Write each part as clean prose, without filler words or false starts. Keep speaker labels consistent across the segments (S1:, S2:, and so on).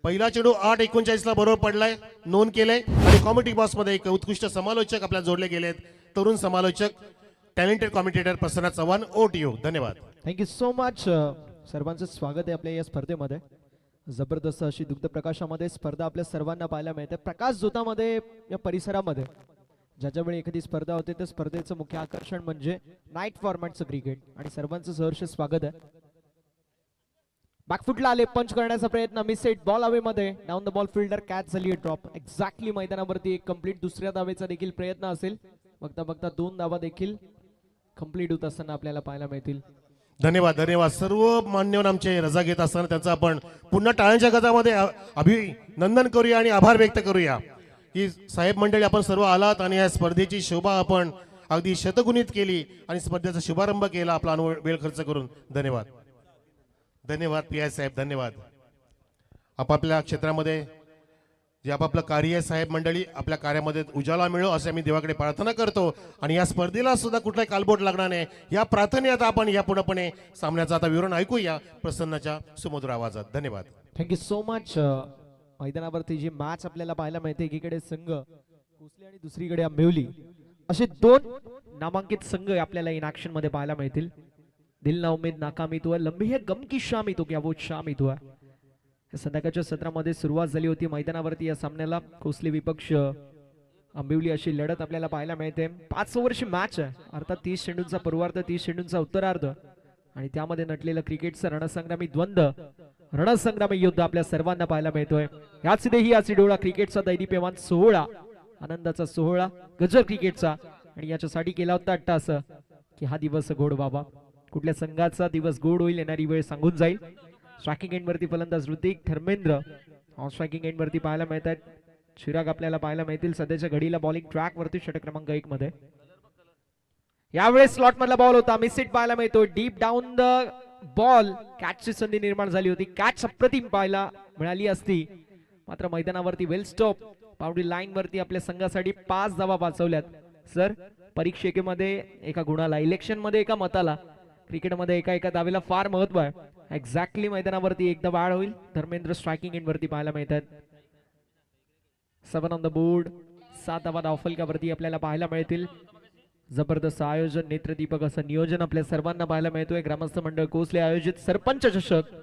S1: पहिला चेंडू 8:39 ला बरोबर पडलाय, नोंद केलंय आणि कॉमेडी बॉक्स मध्ये एक उत्कृष्ट समालोचक आपल्याला जोडले गेलेत, तरुण समालोचक टॅलेंटेड कॉमेंटेटर प्रसन्न चव्हाण. ओटीओ. धन्यवाद.
S2: Thank you so much. सर्वांचं स्वागत आहे आपल्या या स्पर्धेमध्ये. जबरदस्त अशी दुग्ध प्रकाशामध्ये स्पर्धा आपल्या सर्वांना पाहायला मिळते. प्रकाश झोतामध्ये या परिसरामध्ये ज्याच्यावेळी एखादी स्पर्धा होते त्या स्पर्धेचं मुख्य आकर्षण म्हणजे नाईट फॉर्मॅटचं क्रिकेट आणि सर्वांचं सहर्ष स्वागत आहे. बॅकफुटला आले, पंच करण्याचा प्रयत्न, मिस हिट, बॉल हवे मध्ये, down the ball fielder catch झाली ड्रॉप. एक्झॅक्टली मैदानावरती एक कंप्लीट दुसऱ्या धावेचा देखील प्रयत्न असेल. बघता बघता 2 धावा देखील कंप्लीट होत असताना आपल्याला पाहायला मिळतील.
S1: धन्यवाद. धन्यवाद. सर्व मान्यवर आमचे रजा घेत असताना त्यांचा आपण पुन्हा टाळ्यांच्या गजामध्ये अभिनंदन करूया आणि आभार व्यक्त करूया की साहेब मंडळी आपण सर्व आलात आणि या स्पर्धेची शोभा आपण अगदी शतगुणित केली आणि स्पर्धेचा शुभारंभ केला आपला वेळ खर्च करून. धन्यवाद. धन्यवाद पी.आय. साहेब. धन्यवाद. आपापल्या क्षेत्रामध्ये जे आपापलं कार्य आहे साहेब मंडळी, आपल्या कार्यामध्ये उजाला मिळो असे आम्ही देवाकडे प्रार्थना करतो आणि या स्पर्धेला सुद्धा कुठलाही कालबोट लागणार नाही या प्रार्थनेत आपण या पुढेपणे सामन्याचा आता विवरण ऐकूया प्रसन्नाच्या सुमधुर आवाजात. धन्यवाद.
S2: Thank you so much. मैदानावरती जी मॅच आपल्याला पाहायला मिळते, एकीकडे संघ कोसले आणि दुसरीकडे आंबिवली, असे 2 नामांकित संघ आपल्याला इन ऍक्शन मध्ये पाहायला मिळतील. दिल ना उमेद नाकामी तो है, लंबी है गम की शामी तो क्या वो शामी तो है. संध्याकाळच्या सत्रामध्ये सुरुवात झाली होती मैदानावरती या सामन्याला. कोसली विपक्ष आंबिवली अशी लढत आपल्याला पाहायला मिळते. 5 ओव्हरची मॅच आहे, अर्थात 30 चेंडूंचा पूर्वार्ध, 30 चेंडूंचा उत्तरार्ध आणि त्यामध्ये नटलेलं क्रिकेटचं रणसंग्रामी द्वंद्व, रणसंग्रामी युद्ध आपल्या सर्वांना पाहायला मिळतोय. याच देही याची डोळा क्रिकेटचा दैदीप्यमान सोहळा, आनंदाचा सोहळा गजर क्रिकेटचा, आणि याच्यासाठी केला होता अट्टास की हा दिवस गोड बाबा. कुठल्या संघाचा दिवस गोड होईल येणारी वेळ सांगून जाईल. स्ट्रायकिंग एंड वरती फलंदाज Hrithik, Dharmendra on striking end वरती पाहायला मिळत आहेत. चिराग आपल्याला पाहायला मिळतील सध्याच्या घडीला बॉलिंग ट्रॅक वरती षटक क्रमांक 1 मध्ये. यावेळेस स्लॉट मधला बॉल होता, मिस हिट पाहायला मिळतो, डीप डाऊन द बॉल, कॅचची संधी निर्माण झाली होती. कॅच अप्रतिम पाहायला मिळाली असती, मात्र मैदानावरती वेल स्टॉप. बाउंड्री लाईन वरती आपल्या संघासाठी 5 धावा वाचवल्यात. सर, परीक्षेमध्ये एका गुणाला, इलेक्शन मध्ये एका मताला, क्रिकेटमध्ये एका धावेला फार महत्व आहे. एक्झॅक्टली मैदानावरती एकदा वाढ होईल. धर्मेंद्र स्ट्रायकिंग एंड वरती पाहायला मिळतात. 7 ऑन द बोर्ड, 7 धावा धावफलकावरती आपल्याला पाहायला मिळतील. जबरदस्त आयोजन, नेत्रदीपक असं नियोजन आपल्या सर्वांना पाहायला मिळतोय. ग्रामस्थ मंडळ कोसले आयोजित सरपंच चषक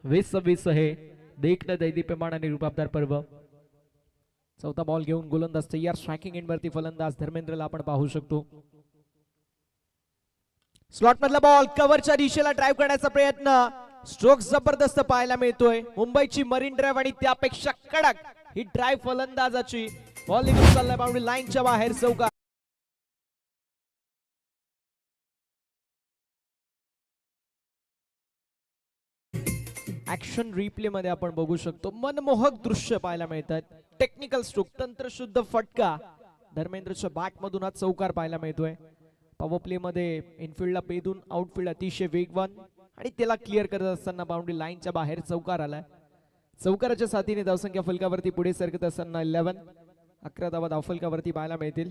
S2: 2026 हे देखणं दैदीप्यमान आणि रूपाबदार पर्व. 4था बॉल घेऊन गोलंदाज तयार. स्ट्रायकिंग एंड वरती फलंदाज धर्मेंद्रला आपण पाहू शकतो. स्लॉट मधला बॉल, कव्हरच्या दिशेला ड्राईव्ह करण्याचा प्रयत्न, स्ट्रोक जबरदस्त पाहायला मिळतोय. मुंबईची मरीन ड्राईव्ह आणि त्यापेक्षा कडक ही ड्राईव्ह फलंदाजाची. बॉल निघून चाललाय बाउंड्री लाईनच्या बाहेर, चौकार. ऍक्शन रिप्ले मध्ये आपण बघू शकतो मनमोहक दृश्य पाहायला मिळतात. टेक्निकल स्ट्रोक, तंत्रशुद्ध फटका, धर्मेंद्रच्या बॅट मधून हा चौकार पाहायला मिळतोय. पॉवर प्ले मध्ये इनफिल्डला पेदून आउटफिल्ड अतिशय वेगवान आणि त्याला क्लिअर करत असताना बाउंड्री लाईनच्या बाहेर चौकार आलाय. चौकाराच्या साथीने धावसंख्या फलकावरती पुढे सरकत असताना 11 धावा धावफलकावरती पाहायला मिळतील.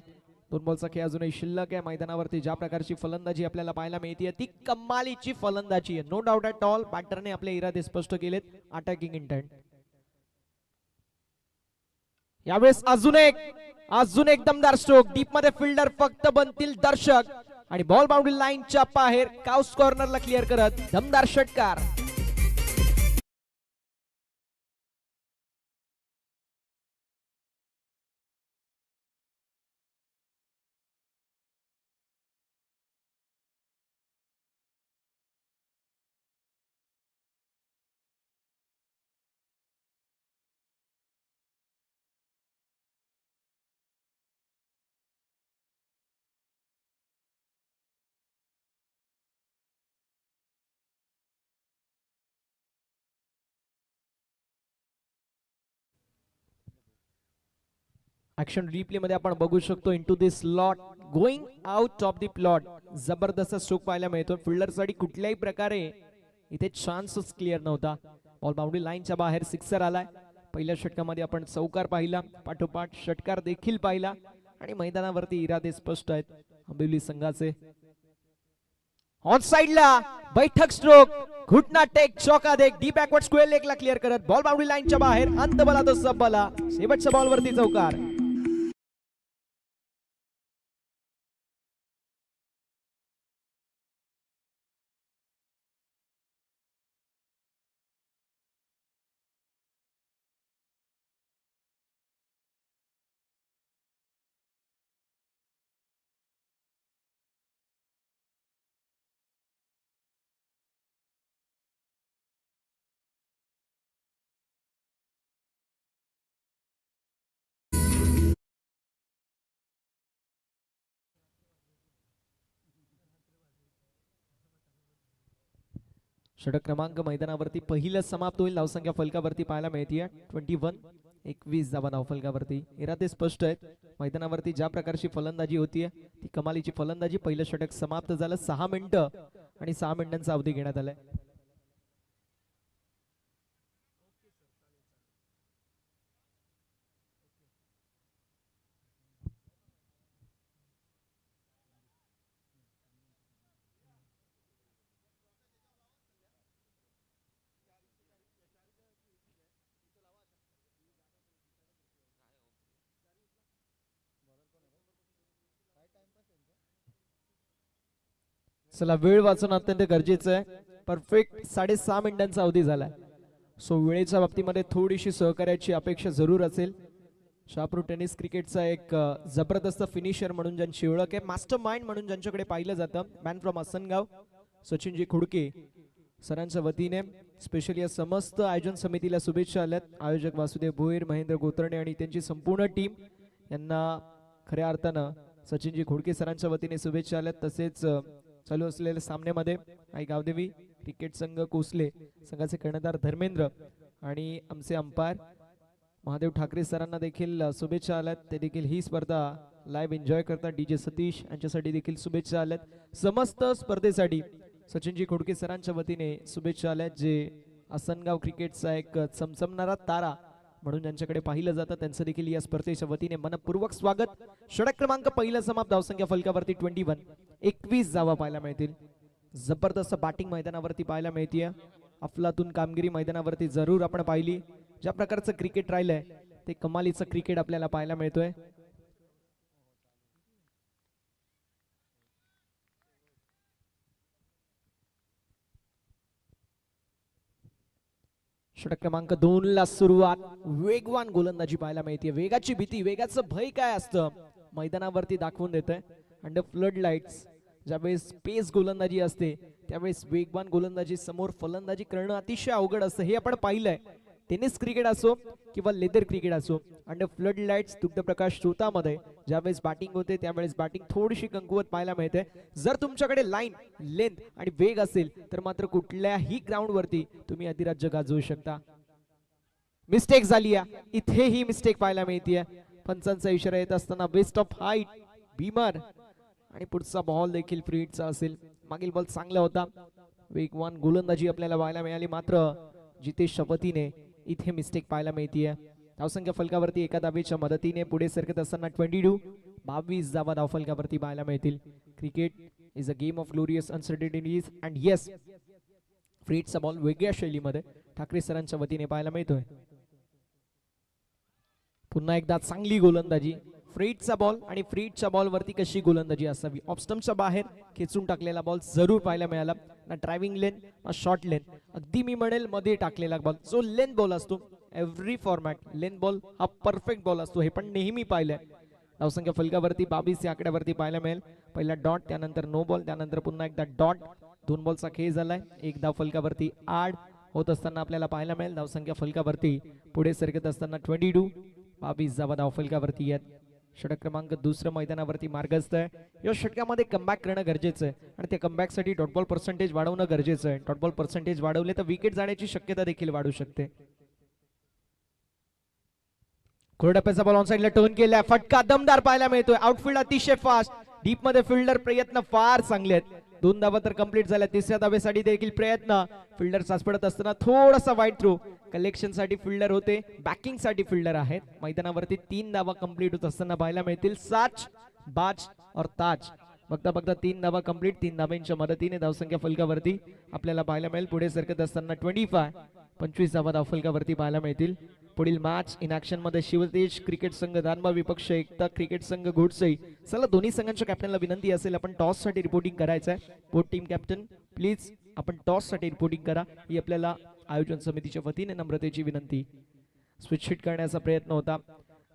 S2: 2 बॉलचा खेळ अजूनही शिल्लक आहे. मैदानावरती ज्या प्रकारची फलंदाजी आपल्याला पाहायला मिळते ती कमालीची फलंदाजी आहे, नो डाऊट ॲट ऑल. बॅटरने आपले इरादे स्पष्ट केलेत, अटॅकिंग इंटेंट. यावेळेस अजून एक दमदार स्ट्रोक, डीप मध्ये फिल्डर फक्त बनतील दर्शक आणि बॉल बाउंड्री लाईनच्या बाहेर काउस कॉर्नरला क्लिअर करत दमदार षटकार. ऍक्शन रिप्ले मध्ये आपण बघू शकतो into this slot, going out of the plot. जबरदस्त स्ट्रोक पाहायला मिळतो. फिल्डर साठी कुठल्याही प्रकारे इथे चान्सच क्लिअर नव्हता. बॉल बाउंड्री लाईनच्या बाहेर सिक्सर आलाय. पहिल्या षटकामध्ये आपण चौकार पाहिला, पाठोपाठ षटकार देखील पाहिला आणि मैदानावरती इरादे स्पष्ट आहेत आंबिवली संघाचे. ऑन साइडला बैठक स्ट्रोक, घुटना टेक, चौका देख, डी बॅकवर्ड स्क्वेअर लेगला क्लिअर करत बॉल बाउंड्री लाईनच्या बाहेर, अंत बला तो सब बला, शेवटच्या बॉलवरती चौकार. षटक क्रमांक मैदानावरती पहिलंच समाप्त होईल. धावसंख्या फलकावरती पाहायला मिळते 21. 21 धावा धावफलकावरती. इरादे स्पष्ट आहेत. मैदानावरती ज्या प्रकारची फलंदाजी होतीये ती कमालीची फलंदाजी. पहिलं षटक समाप्त झालं. 6 मिनिटं आणि 6 मिनिटांचा अवधी घेण्यात आलाय. चला, वेळ वाचणं अत्यंत गरजेचं आहे. परफेक्ट 6.5 मिनिटांचा अवधी झालाय. सो वेळेच्या बाबतीमध्ये थोडीशी सहकार्याची अपेक्षा जरूर असेल. शहापूर टेनिस क्रिकेटचा एक जबरदस्त फिनिशर म्हणून ज्यांची ओळख आहे, मास्टर माइंड म्हणून ज्यांच्याकडे पाहिलं जातं, मॅन फ्रॉम आसनगाव, सचिनजी खुडके सरांच्या वतीने स्पेशली या समस्त आयोजन समितीला शुभेच्छा आल्यात. आयोजक वासुदेव भोईर, महेंद्र गोतर्णे आणि त्यांची संपूर्ण टीम यांना खऱ्या अर्थानं सचिनजी खुडके सरांच्या वतीने शुभेच्छा आल्यात. तसेच चालू असलेल्या सामन्यामध्ये आई गावदेवी क्रिकेट संघ कोसले संघाचे कर्णधार धर्मेंद्र आणि आमचे अंपायर महादेव ठाकरे सरांना देखील शुभेच्छा आल्यात. ते देखील ही स्पर्धा लाईव्ह एन्जॉय करतात. डीजे सतीश यांच्यासाठी देखील शुभेच्छा आल्यात. समस्त स्पर्धेसाठी सचिनजी खोडके सरांच्या वतीने शुभेच्छा आल्यात, जे आसनगाव क्रिकेटचा एक चमचमणारा तारा म्हणून ज्यांच्याकडे पाहिलं जातं त्यांचं देखील या स्पर्धेच्या वतीने मनपूर्वक स्वागत. षटक क्रमांक पहिला समाप्त. धावसंख्या फलकावरती 21. 21 धावा पाहायला मिळतील. जबरदस्त बॅटिंग मैदानावरती पाहायला मिळतीये. अफलातून कामगिरी मैदानावरती जरूर आपण पाहिली. ज्या प्रकारचं क्रिकेट राहिलंय ते कमालीचं क्रिकेट आपल्याला पाहायला मिळतोय. षटक क्रमांक 2 ला सुरुवात. वेगवान गोलंदाजी पाहायला मिळते. वेगाची भीती, वेगाचं भय काय असतं मैदानावरती दाखवून देतंय. अंडर फ्लड लाईट्स ज्यावेळेस पेस गोलंदाजी असते त्यावेळेस वेगवान गोलंदाजी समोर फलंदाजी करणं अतिशय अवघड असतं. हे आपण पाहिलंय. टेनिस क्रिकेट असो किंवा लेदर क्रिकेट असो, अंडर फ्लड लाईट्स दुग्ध प्रकाश स्रोतामध्ये ज्यावेळेस बॅटिंग होते त्यावेळेस बॅटिंग थोडीशी कमकुवत पाहायला मिळते. जर तुमच्याकडे लाईन, लेंथ आणि वेग असेल तर मात्र कुठल्याही ग्राउंडवरती तुम्ही अधिराज्य गाजवू शकता. मिस्टेक झाली आहे, इथेही मिस्टेक पाहायला मिळते. पंचांचा इशारा येत असताना बेस्ट ऑफ हाईट भीमर आणि पुढचा बॉल देखील फ्री हिटचा असेल. मागील बॉल चांगला होता. वेगवान गोलंदाजी आपल्याला पाहायला मिळाली, मात्र जितेश शपथीने इथे मिस्टेक पाहायला मिळतीये. धावसंख्या फलकावरती एका धावेच्या मदतीने पुढे सरकत असताना 22. 22 धावा धावफलकावरती पाहायला मिळतील. Cricket is a game of glorious uncertainties and yes, free हिटचा बॉल वेगळ्या शैलीमध्ये ठाकरे सरांच्या वतीने पाहायला मिळतोय. पुन्हा एकदा चांगली गोलंदाजी. फ्री हिटचा बॉल आणि फ्री हिटच्या बॉलवरती कशी गोलंदाजी असावी. ऑफस्टम्पच्या बाहेर खेचून टाकलेला बॉल जरूर पाहायला मिळाला. ना ड्रायव्हिंग लेन ना शॉर्ट लेन, अगदी मी म्हणेल मध्ये टाकलेला बॉल जो लेन बॉल असतो. एव्हरी फॉर्मॅट लेन बॉल हा परफेक्ट बॉल असतो, हे पण नेहमी पाहिलंय. धावसंख्या फलकावरती 22 या आकड्यावरती पाहायला मिळेल. पहिला डॉट, त्यानंतर नो बॉल, त्यानंतर पुन्हा एकदा डॉट. 2 बॉलचा खेळ झालाय. एक धाव फलकावरती आड होत असताना आपल्याला पाहायला मिळेल. धावसंख्या फलकावरती पुढे सरकत असताना 22. 22 धावा धाव फलकावरती आहेत. षटक क्रमांक 2 मैदानावरती मार्गस्थ आहे. या षटकामध्ये कमबॅक करणं गरजेचं आहे आणि त्या कमबॅकसाठी डॉट बॉल पर्सेंटेज वाढवणं गरजेचं आहे. डॉट बॉल पर्सेंटेज वाढवले तर विकेट जाण्याची शक्यता देखील वाढू शकते. कोरडप्याचा बॉल ऑन साइडला टर्न केलाय. फटका दमदार पाहायला मिळतोय. आउटफील्ड अतिशय फास्ट. डीप मध्ये फिल्डर प्रयत्न फार चांगले आहेत. 2 धावा तर कंप्लीट झाल्या. तिसऱ्या धावेसाठी देखील प्रयत्न. फिल्डर साचपडत असताना थोडासा वाईट थ्रो. कलेक्शन साठी फिल्डर होते, बॅकिंग साठी फिल्डर आहेत. मैदानावरती 3 धावा कंप्लीट होत असताना पाहायला मिळतील. साच बाज और ताज बघता बघता 3 धावा कंप्लीट. 3 धाब्यांच्या मदतीने धावसंख्या फलकावरती आपल्याला पाहायला मिळेल. पुढे सरकत असताना 25 धावा धावफलकावरती पाहायला मिळतील. पुढील मॅच इन ऍक्शन मध्ये शिवतेज क्रिकेट संघ दानबा विपक्ष एकता क्रिकेट संघ घोडसई. चला दोन्ही संघांच्या कॅप्टनला विनंती असेल आपण टॉस साठी रिपोर्टिंग करायचं आहे. बोथ टीम कॅप्टन प्लीज आपण टॉस साठी रिपोर्टिंग करा ही आपल्याला आयोजन समितीच्या वतीने नम्रतेची विनंती. स्विच हिट करण्याचा प्रयत्न होता.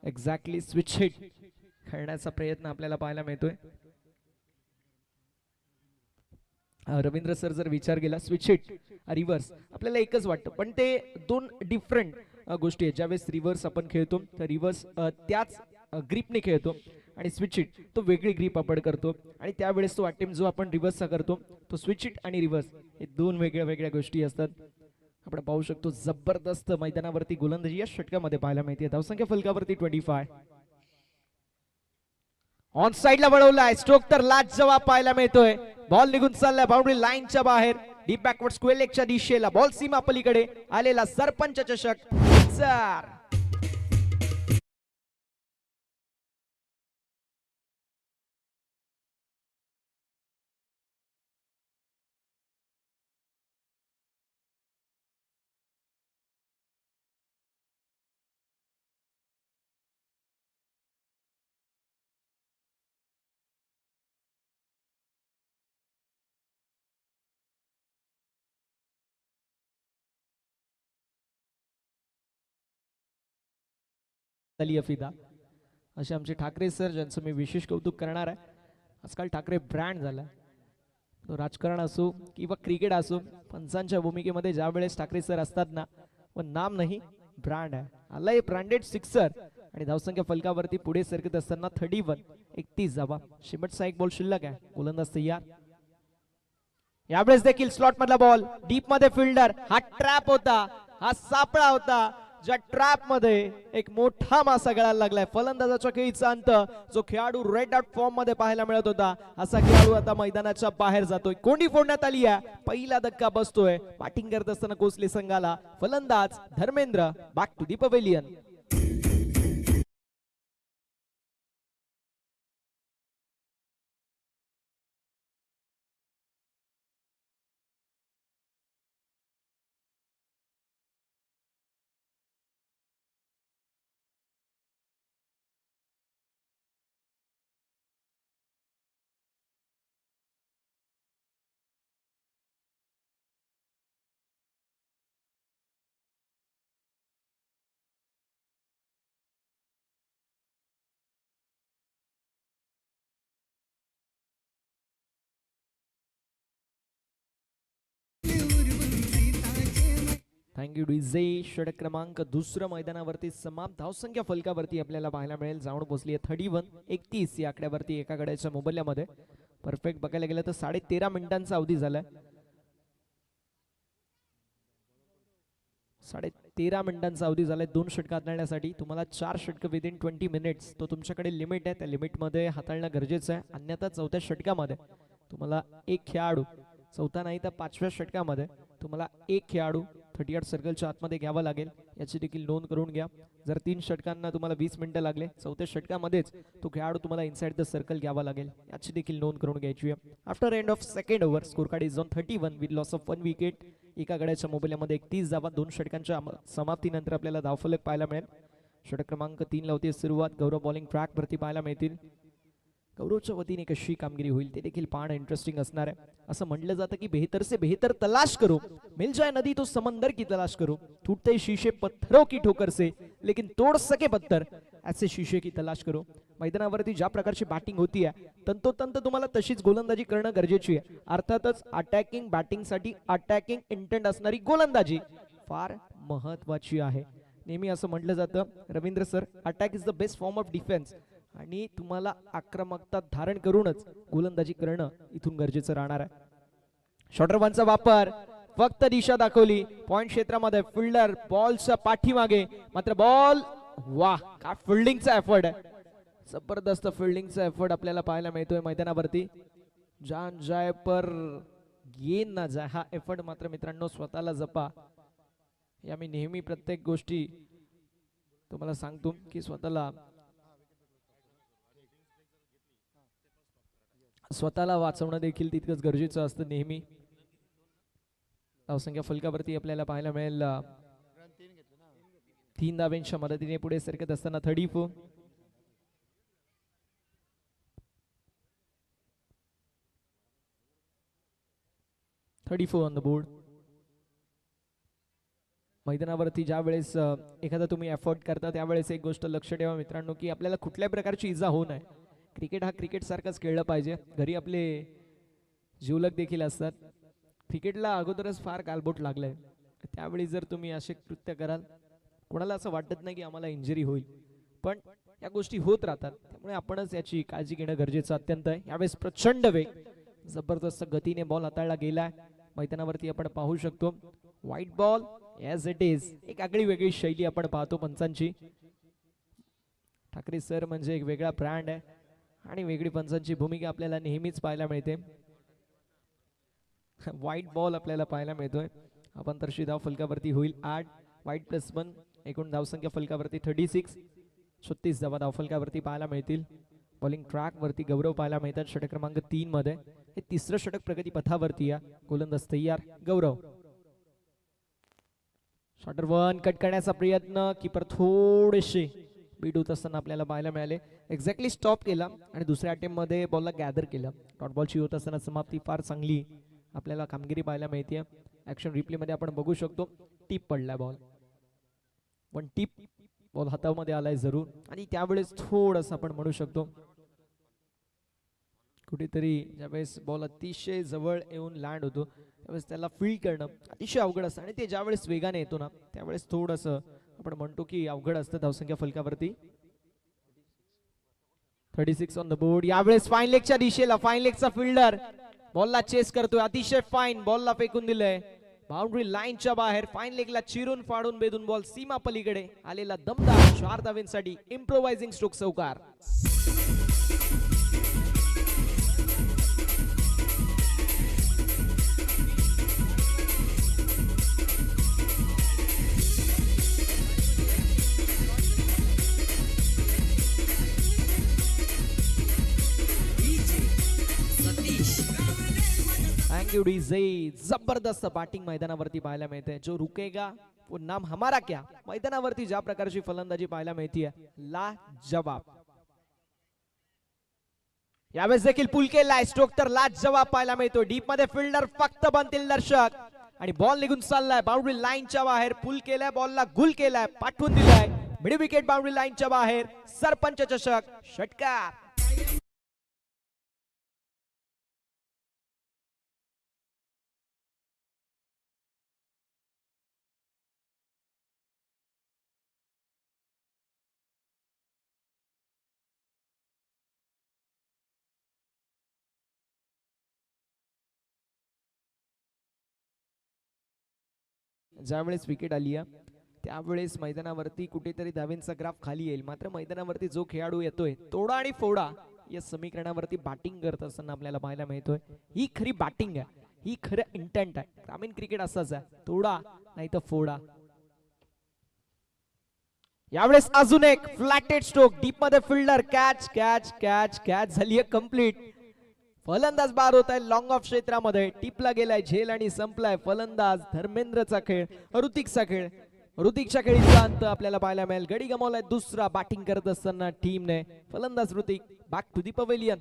S2: एक्झॅक्टली स्विच हिट खेळण्याचा प्रयत्न आपल्याला पाहायला मिळतोय. रवींद्र सर जर विचार केला स्विच हिट रिव्हर्स आपल्याला एकच वाटतं पण ते दोन डिफरंट गोष्टी आहेत. ज्यावेळेस रिव्हर्स आपण खेळतो तर रिव्हर्स त्याच ग्रीपने खेळतो आणि स्विच हिट तो वेगळी ग्रीप आपण करतो आणि त्यावेळेस तो अटेम्प्ट जो आपण रिव्हर्सचा करतो तो स्विच हिट आणि रिव्हर्स हे दोन वेगळ्या वेगळ्या गोष्टी असतात. आपण पाहू शकतो जबरदस्त मैदानावरती गोलंदाजी या षटकामध्ये पाहायला मिळते. धावसंख्या फलकावरती 25. ऑन साइडला वळवलाय स्ट्रोक तर लाजवाब पाहायला मिळतोय. बॉल निघून चाललाय बाउंड्री लाईनच्या बाहेर. डीप बॅकवर्ड स्क्वेअर लेगच्या दिशेला बॉल सीमा पलीकडे आलेला सरपंच चषक. फिदा असे आमचे ठाकरे सर ज्यांचं मी विशेष कौतुक करणार आहे. आजकाल ठाकरे ब्रँड झाला. तो राजकारण असो किंवा क्रिकेट असो पंचांच्या भूमिकेमध्ये ज्या वेळेस ठाकरे सर असतात ना व नाम नाही ब्रँड आहे. आलाय ब्रँडेड सिक्सर आणि धावसंख्या फलकावरती पुढे सरकत असताना 31 धावा. शेवटचा एक बॉल शिल्लक आहे. गोलंदाज तयार. यावेळेस देखील स्लॉट मधला बॉल डीप मध्ये फिल्डर. हा ट्रॅप होता हा सापळा होता ज्या ट्रॅप मध्ये एक मोठा मासा गळायला लागलाय. फलंदाजाच्या खेळीचा अंत जो खेळाडू रेड आउट फॉर्म मध्ये पाहायला मिळत होता असा खेळाडू आता मैदानाच्या बाहेर जातोय. कोंडी फोडण्यात आली आहे. पहिला धक्का बसतोय. बॅटिंग करत असताना कोसले संघाला. फलंदाज Dharmendra back to the pavilion. Thank you DJ. षटक क्रमांक दुसरं मैदानावरती समाप्त. धावसंख्या फलकावरती आपल्याला पाहायला मिळेल जाऊन पोहोचली आहे 31 या आकड्यावरती एका गड्याच्या मोबदल्यामध्ये. परफेक्ट बघायला गेलं तर 13.5 मिनिटांचा अवधी झालाय. 13.5 मिनिटांचा अवधी झालाय 2 षटक हाताळण्यासाठी. तुम्हाला 4 षटक विदिन 20 मिनिट्स तो तुमच्याकडे लिमिट आहे. त्या लिमिटमध्ये हाताळणं गरजेचं आहे. अन्यथा चौथ्या षटकामध्ये तुम्हाला एक खेळाडू चौथा नाही तर 5व्या षटकामध्ये तुम्हाला एक खेळाडू 38 सर्कलच्या आतमध्ये घ्यावा लागेल. याची देखील नोंद करून घ्या. जर 3 षटकांना तुम्हाला 20 मिनिटं लागले चौथ्या षटकामध्येच तो खेळाडू तुम्हाला इनसाइड द सर्कल घ्यावा लागेल. याची देखील नोंद करून घ्यायची आहे. After end of second over score card is on 31 with loss of 1 wicket. एका गड्याच्या मोबदल्यामध्ये 31 धावा. 2 षटकांच्या समाप्तीनंतर आपल्याला धावफलक पाहायला मिळेल. षटक क्रमांक 3 ला होती सुरुवात. गौरव बॉलिंग ट्रॅक वरती पाहायला मिळतील. गौरवच्या वतीने कशी कामगिरी होईल ते देखील पाहणं इंटरेस्टिंग असणार आहे. असं म्हटलं जातं की बेहतर से बेहतर तलाश करो, मिल जाए नदी तो समंदर की तलाश करो, टूटते शीशे पत्थरों की ठोकर से लेकिन तोड सके पत्थर ऐसे शीशे की तलाश करो. मैदानावरती ज्या प्रकारची बॅटिंग होती आहे तंतोतंत तुम्हाला तशीच गोलंदाजी करणं गरजेची आहे. अर्थातच अटॅकिंग बॅटिंगसाठी अटॅकिंग इंटेंट असणारी गोलंदाजी फार महत्वाची आहे. नेहमी असं म्हटलं जातं Ravindra sir attack is the best form of defence आणि तुम्हाला आक्रमकता धारण करूनच गोलंदाजी करणं इथून गरजेचं राहणार आहे. शॉर्टर वनचा वापर फक्त दिशा दाखवली पॉइंट क्षेत्रामध्ये. फिल्डर बॉलच्या पाठीमागे मात्र बॉल वाह काय फिल्डिंगचा एफर्ट आहे. जबरदस्त फिल्डिंगचा एफर्ट आपल्याला पाहायला मिळतोय मैदानावरती. जान जाय पर गेंद ना जाय हा एफर्ट मात्र मित्रांनो स्वतःला जपा. या मी नेहमी प्रत्येक गोष्टी तुम्हाला सांगतो की स्वतःला स्वतःला वाचवणं देखील तितकंच गरजेचं असतं नेहमी. धावसंख्या फलकावरती आपल्याला पाहायला मिळेल 3 धावांच्या मदतीने पुढे सरकत असताना 34. On the board. मैदानावरती ज्या वेळेस एखादा तुम्ही एफर्ट करता त्यावेळेस एक गोष्ट लक्ष ठेवा मित्रांनो, की आपल्याला कुठल्या प्रकारची इजा होऊ नये. क्रिकेट हा क्रिकेट सारखाच खेळलं पाहिजे. घरी आपले जीवलग देखील असतात. क्रिकेटला अगोदरच फार गालबोट लागलंय. त्यावेळी जर तुम्ही असे कृत्य कराल, कोणाला असं वाटत नाही की आम्हाला इंजरी होईल, पण या गोष्टी होत राहतात. त्यामुळे आपणच याची काळजी घेणं गरजेचं अत्यंत आहे. यावेळेस प्रचंड वेग, जबरदस्त गतीने बॉल हाताळला गेलाय. मैदानावरती आपण पाहू शकतो white ball as it is. एक आगळी वेगळी शैली आपण पाहतो पंचांची. ठाकरे सर म्हणजे एक वेगळा ब्रँड आहे आणि वेगळी पंचांची भूमिका आपल्याला नेहमीच पाहायला मिळते. व्हाईट बॉल आपल्याला पाहायला मिळतोय. आपण तर धाव फलकावरती होईल 8. व्हाईट +1. एकूण धावसंख्या फलकावरती 36. 36 धावा धाव फलकावरती पाहायला मिळतील. बॉलिंग ट्रॅक वरती गौरव पाहायला मिळतात षटक क्रमांक 3 मध्ये. हे तिसरं षटक प्रगती पथावरती आहे. गोलंदाज तयार गौरव. शॉर्टर 1 कट करण्याचा प्रयत्न. कीपर थोडेसे बीट होत असताना आपल्याला पाहायला मिळाले. एक्झॅक्टली स्टॉप केला आणि दुसऱ्या अटेम्प्ट मध्ये बॉलला गॅदर केलं. डॉट बॉलची होत असताना समाप्ती फार चांगली आपल्याला कामगिरी पाहायला मिळते. ऍक्शन रिप्ले मध्ये आपण बघू शकतो टीप पडलाय बॉल. पण टीप बॉल हातामध्ये आलाय जरूर आणि त्यावेळेस थोडंसं आपण म्हणू शकतो कुठेतरी ज्यावेळेस बॉल अतिशय जवळ येऊन लँड होतो त्यावेळेस त्याला फील्ड करणं अतिशय अवघड असतं आणि ते ज्यावेळेस वेगाने येतो ना त्यावेळेस थोडंसं आपण म्हणतो की अवघड असतं. धावसंख्या फलकावरती 36 ऑन द बोर्ड. यावेळेस फाईन लेगच्या दिशेला फाईन लेगचा फिल्डर बॉलला चेस करतोय. अतिशय फाईन बॉलला फेकून दिलंय बाउंड्री लाईनच्या बाहेर. फाईन लेगला चिरून फाडून बेदून बॉल सीमा पलीकडे आलेला दमदार 4 धावांसाठी इम्प्रोवायझिंग स्ट्रोक चौकार. Thank you DJ. जबरदस्त बॅटिंग मैदानावरती पाहायला मिळते. जो रुकेगा वो नाम हमारा क्या. मैदानावरती ज्या प्रकारची फलंदाजी पाहायला मिळते ला जवाब. यावेळेस देखील पुल केलाय स्ट्रोक तर ला जवाब पाहायला मिळतो. डीप मध्ये फिल्डर फक्त बनतील दर्शक आणि बॉल निघून चाललाय बाउंड्री लाईनच्या बाहेर. पुल केलाय बॉलला गुल केलाय पाठवून दिलाय मिड विकेट बाउंड्री लाईनच्या बाहेर. सरपंच चषक षटकार. ज्यावेळेस विकेट आली त्यावेळेस मैदानावरती कुठेतरी धावेंचा ग्राफ खाली येईल. मात्र मैदानावरती जो खेळाडू येतोय तोडा आणि फोडा या समीकरणावरती बॅटिंग करत असताना आपल्याला पाहायला मिळतोय. ही खरी बॅटिंग आहे. ही खरं इंटेंट आहे. ग्रामीण क्रिकेट असाच आहे. तोडा नाही तर फोडा. यावेळेस अजून एक फ्लॅटेड स्ट्रोक डीप मध्ये fielder catch catch catch catch झालीये कंप्लीट. फलंदाज बाद होत आहे लॉंग ऑफ क्षेत्रामध्ये. टिपला गेलाय झेल आणि संपलाय फलंदाज धर्मेंद्रचा खेळ. ऋतिकचा खेळ. ऋतिकच्या खेळीचा अंत आपल्याला पाहायला मिळेल. गडी गमावलाय दुसरा बॅटिंग करत असताना टीमने. फलंदाज Hrithik back to the pavilion.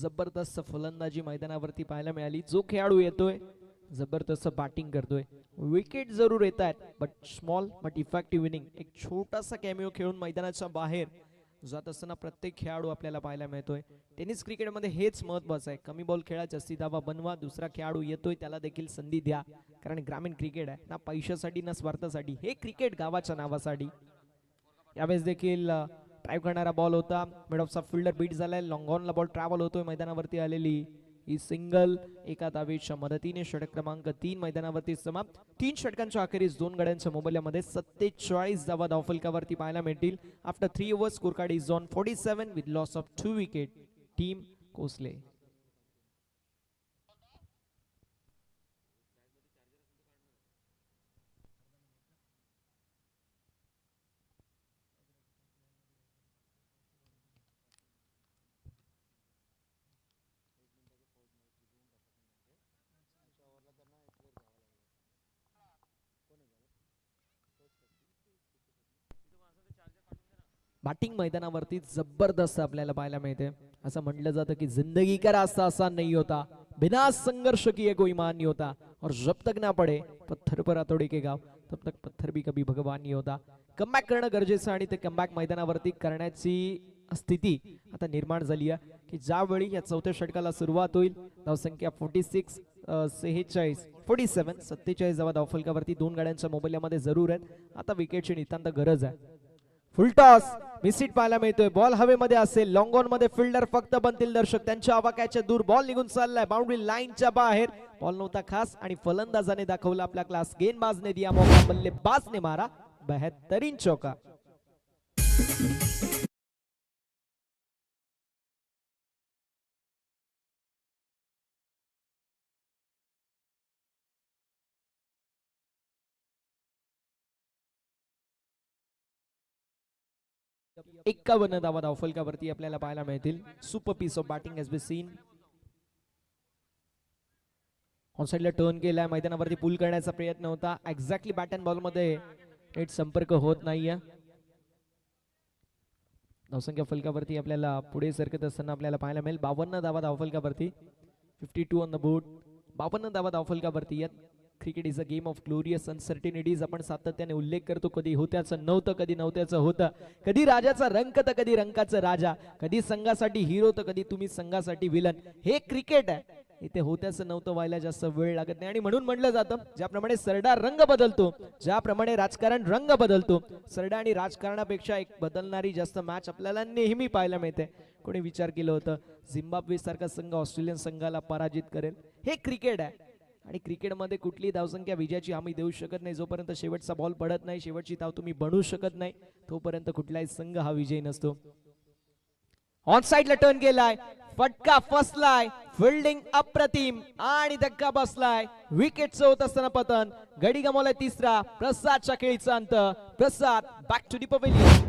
S2: जबरदस्त फलंदाजी मैदानावरती पाहायला मिळाली. जो खेळाडू येतोय जबरदस्त बॅटिंग करतोय. विकेट जरूर येत आहेत but small but effective inning. एक छोटासा कॅमिओ खेळून मैदानाच्या बाहेर जात असताना प्रत्येक खेळाडू आपल्याला पाहायला मिळतोय. टेनिस क्रिकेटमध्ये हेच महत्वाचं आहे. कमी बॉल खेळा जास्ती धावा बनवा. दुसरा खेळाडू येतोय त्याला देखील संधी द्या. कारण ग्रामीण क्रिकेट आहे ना पैशासाठी ना स्वार्थासाठी. हे क्रिकेट गावाच्या नावासाठी. यावेळेस देखील ड्राईव्ह करणारा बॉल होता. मिड ऑफचा फिल्डर बीट झालाय. लॉंग ऑनला बॉल ट्रॅव्हल होतोय. मैदानावरती आलेली ही सिंगल एका धावेच्या मदतीने षटक क्रमांक 3 मैदानावरती समाप्त. 3 षटकांच्या अखेरीस 2 गड्यांच्या मोबदल्यामध्ये 47 धावा धावफलकावरती पाहायला मिळतील. After 3 overs score card is on 47 with loss of 2 wicket. Team Kosle. Batting मैदानावरती जबरदस्त आपल्याला पाहायला मिळते. असं म्हटलं जातं की जिंदगी का रास्ता आसान नहीं होता, बिना संघर्ष किए कोई मान नहीं होता, और जब तक ना पडे पत्थर पर हथौड़े के घाव तब तक पत्थर भी कभी भगवान नहीं होता. कमबॅक करणं गरजेचं आणि ते कमबॅक मैदानावरती करण्याची स्थिती आता निर्माण झाली आहे की ज्यावेळी या चौथ्या षटकाला सुरुवात होईल. धावसंख्या 46 47 धावा धावफलकावरती 2 गाड्यांच्या मोबदल्यामध्ये जरूर आहेत. आता विकेटची नितांत गरज आहे. फुल टॉस मिसिट पाहायला मिळतोय. बॉल हवेमध्ये असेल. लॉंग ऑन मध्ये फिल्डर फक्त बनतील दर्शक त्यांच्या आवाक्याच्या दूर. बॉल निघून चाललाय बाउंड्री लाईनच्या बाहेर. बॉल नव्हता खास आणि फलंदाजाने दाखवला आपला क्लास. गेंदबाजने दिया मौका, बल्लेबाजने मारा बेहतरीन चौका. एक्कावन्न धावा धावफलकावरती आपल्याला पाहायला मिळतील. Super piece of batting has been seen. On साइडला टर्न केलाय. मैदानावरती पुल करण्याचा प्रयत्न होता. एक्झॅक्टली बॅट अँड बॉल मध्ये नेट संपर्क होत नाहीये. धावसंख्या फलकावरती आपल्याला पुढे सरकत असताना आपल्याला पाहायला मिळेल. 52 धावा धावफलकावरती. 52 ऑन द बोर्ड. 52 धावा धावफलकावरती आहेत. Cricket is a game of glorious uncertainties. आपण सातत्याने उल्लेख करतो. कधी होत्याचं नव्हतं, कधी नव्हत्याचं होतं, कधी राजाचा रंक तर कधी रंकाचं राजा, कधी संघासाठी हिरो तर कधी तुम्ही संघासाठी विलन. हे क्रिकेट आहे. इथे होत्याचं नव्हतं व्हायला जास्त वेळ लागत नाही. आणि म्हणून म्हटलं जातं ज्याप्रमाणे सरडा रंग बदलतो, ज्याप्रमाणे राजकारण रंग बदलतो, सरडा आणि राजकारणापेक्षा एक बदलणारी जास्त मॅच आपल्याला नेहमी पाहायला मिळते. कोणी विचार केलं होतं झिम्बाब्वे सारखा संघ ऑस्ट्रेलियन संघाला पराजित करेल? हे क्रिकेट आहे. आणि क्रिकेटमध्ये कुठली धावसंख्या विजयाची हमी देऊ शकत नाही. जोपर्यंत शेवटचा बॉल पडत नाही, शेवटची धाव तुम्ही बनवू शकत नाही, तोपर्यंत कुठलाही संघ हा विजयी नसतो. ऑन साइडला टर्न केलाय. फटका फसलाय. फिल्डिंग अप्रतिम आणि धक्का बसलाय. विकेटचं होत असताना पतन. गडी गमावलाय तिसरा. प्रसादच्या खेळीचा अंत. Prasad back to the pavilion.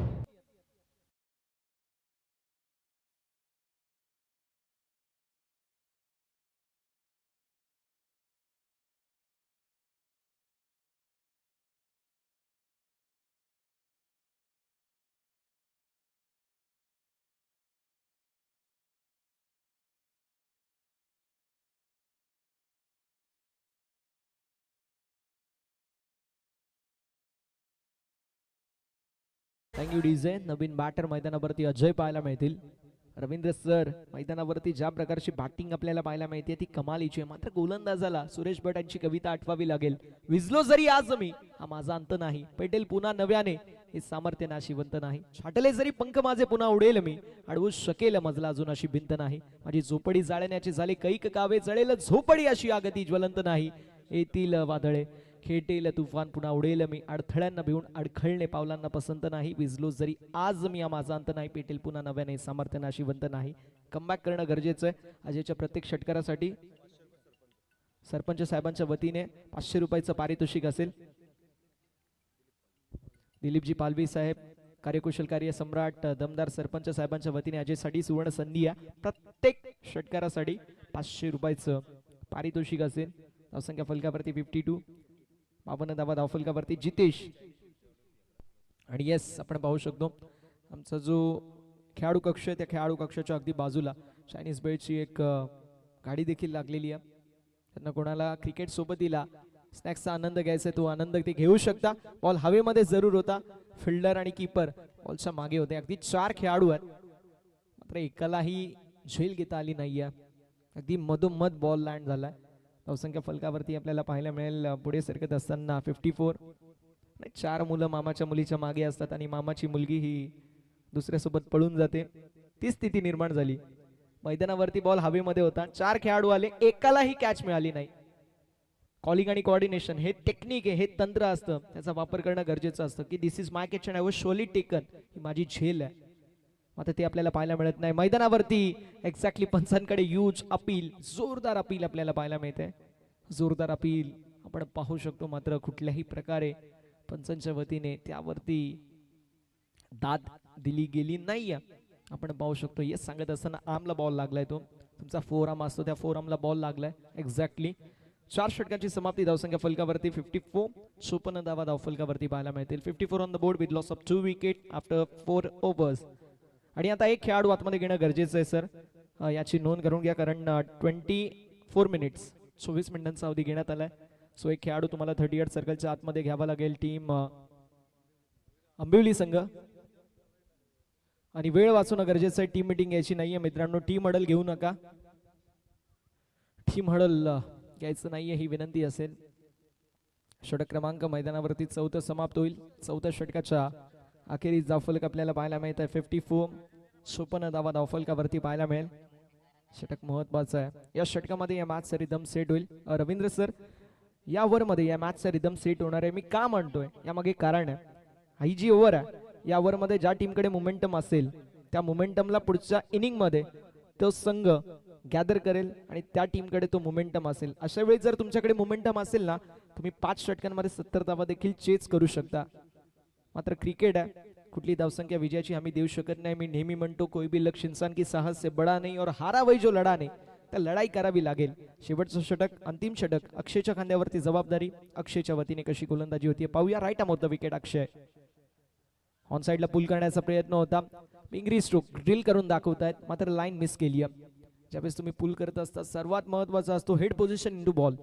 S2: Thank you DJ. नवीन बॅटर मैदानावरती अजय पाहायला मिळतील. रवींद्र सर, मैदानावरती ज्या प्रकारची बॅटिंग आपल्याला पाहायला मिळते ती कमालीची आहे. मात्र गोलंदाजाला सुरेश भट यांची कविता आठवावी लागेल. विजलो जरी आज मी, हा माझा अंत नाही. पेटेल पुन्हा नव्याने, हे सामर्थ्य नाशिवंत नाही. छाटले जरी पंख माझे पुन्हा उडेल मी, अडवू शकेल मजला अजून अशी भिंत नाही. माझी झोपडी जाळण्याची झाली कैक कावे, जळेल झोपडी अशी आगती ज्वलंत नाही. येतील वादळे, खेटेल तुफान पुन्हा उडेल मी, अडथळ्यांना भिवून अडखळणे पावलांना पसंत नाही. विजलो जरी आज मी, हा माझा अंत नाही. पेटेल पुन्हा नव्याने, सामर्थ्य नाशिवंत नाही. कमबॅक करणं गरजेचं आहे. अजयच्या प्रत्येक षटकारासाठी सरपंच साहेबांच्या वतीने 500 रुपयाचं पारितोषिक असेल. दिलीपजी पालवी साहेब, कार्यकुशल कार्य सम्राट, दमदार सरपंच साहेबांच्या वतीने अजयसाठी सुवर्ण संधी आहे. प्रत्येक षटकारासाठी 500 रुपयाचं पारितोषिक असेल. धावसंख्या फलकावरती 52. 52 धावा धावफलकावरती जितेश. आणि येस, आपण पाहू शकतो आमचा जो खेळाडू कक्ष आहे, त्या खेळाडू कक्षाच्या अगदी बाजूला चायनीज बेल्टची एक गाडी देखील लागलेली आहे. त्यांना कोणाला क्रिकेट सोबतीला स्नॅक्सचा आनंद घ्यायचा तो आनंद ते घेऊ शकता. बॉल हवेमध्ये जरूर होता. फिल्डर आणि कीपर बॉलच्या मागे होते. अगदी 4 खेळाडू आहेत, मात्र एकालाही झेल घेता आली नाहीये. अगदी मधोमध बॉल लँड झालाय. धावसंख्या फलकावरती आपल्याला पाहायला मिळेल पुढे सरकत असताना 54. नाही, 4 मुलं मामाच्या मुलीच्या मागे असतात आणि मामाची मुलगी ही दुसऱ्यासोबत पळून जाते, ती स्थिती निर्माण झाली. मैदानावरती बॉल हवेमध्ये होता, 4 खेळाडू आले, एकालाही कॅच मिळाली नाही. कॉलिंग आणि कोऑर्डिनेशन हे टेक्निक आहे, हे तंत्र असतं, त्याचा वापर करणं गरजेचं असतं की this is my catch and I was surely taken, ही माझी झेल आहे. आता ते आपल्याला पाहायला मिळत नाही. मैदानावरती एक्झॅक्टली पंचांकडे ह्यूज अपील, जोरदार अपील आपल्याला पाहायला मिळते. जोरदार अपील आपण पाहू शकतो, मात्र कुठल्याही प्रकारे पंचांच्या वतीने त्यावरती दाद दिली गेली नाही. आपण पाहू शकतो येस सांगत असताना आर्मला बॉल लागलाय, तो तुमचा फोर आर्म असतो त्या फोर आर्मला बॉल लागलाय. एक्झॅक्टली 4 षटकांची समाप्ती, धावसंख्या फलकावरती 54, 54 धावा धावफलकावरती पाहायला मिळतील. 54 on the board with loss of 2 wicket after 4 overs. आणि आता एक खेळाडू आतमध्ये घेणं गरजेचं आहे सर, याची नोंद करून घ्या, कारण 24 मिनिट्स 24 मिनिटांचा अवधी घेण्यात आलाय. सो एक खेळाडू तुम्हाला 38 सर्कलच्या आतमध्ये घ्यावा लागेल. टीम आंबिवली संघ, आणि वेळ वाचवणं गरजेचं आहे, टीम मिटिंग घ्यायची नाहीये मित्रांनो. टीम हडल घेऊ नका, टीम हडल घ्यायचं नाहीये ही विनंती असेल. षटक क्रमांक मैदानावरती 4 समाप्त होईल. 4 षटकाच्या अखेरीस धावफलक आपल्याला पाहायला मिळत आहे 54, 56 धावा धावफलकावरती पाहायला मिळेल. षटक महत्वाचं आहे. या षटकामध्ये या मॅचचा रिदम सेट होईल. रवींद्र सर, या ओव्हरमध्ये या मॅचचा रिदम सेट होणार आहे. मी का म्हणतोय यामागे कारण आहे, ही जी ओव्हर आहे या ओव्हरमध्ये ज्या टीमकडे मोमेंटम असेल त्या मोमेंटमला पुढच्या इनिंगमध्ये तो संघ गॅदर करेल आणि त्या टीमकडे तो मोमेंटम असेल. अशा वेळी जर तुमच्याकडे मोमेंटम असेल ना, तुम्ही 5 षटकांमध्ये 70 धावा देखील चेस करू शकता. मात्र क्रिकेट आहे, कुठली धावसंख्या विजयाची हमी देऊ शकत नाही. मी नेहमी म्हणतो कोई भी लक्ष्य इंसान की साहस से बडा नहीं और हारा वही जो लढा नाही, तर लढाई करावी लागेल. शेवटचं षटक, अंतिम षटक, अक्षयच्या खांद्यावरती जबाबदारी. अक्षयच्या वतीने कशी गोलंदाजी होती पाहूया. Right arm off the wicket Akshay. On साइडला पुल करण्याचा प्रयत्न होता, पिंगरी स्ट्रोक ड्रिल करून दाखवतायत, मात्र लाईन मिस केली. ज्यावेळेस तुम्ही पुल करत असता सर्वात महत्वाचा असतो हेड पोझिशन इंटू बॉल.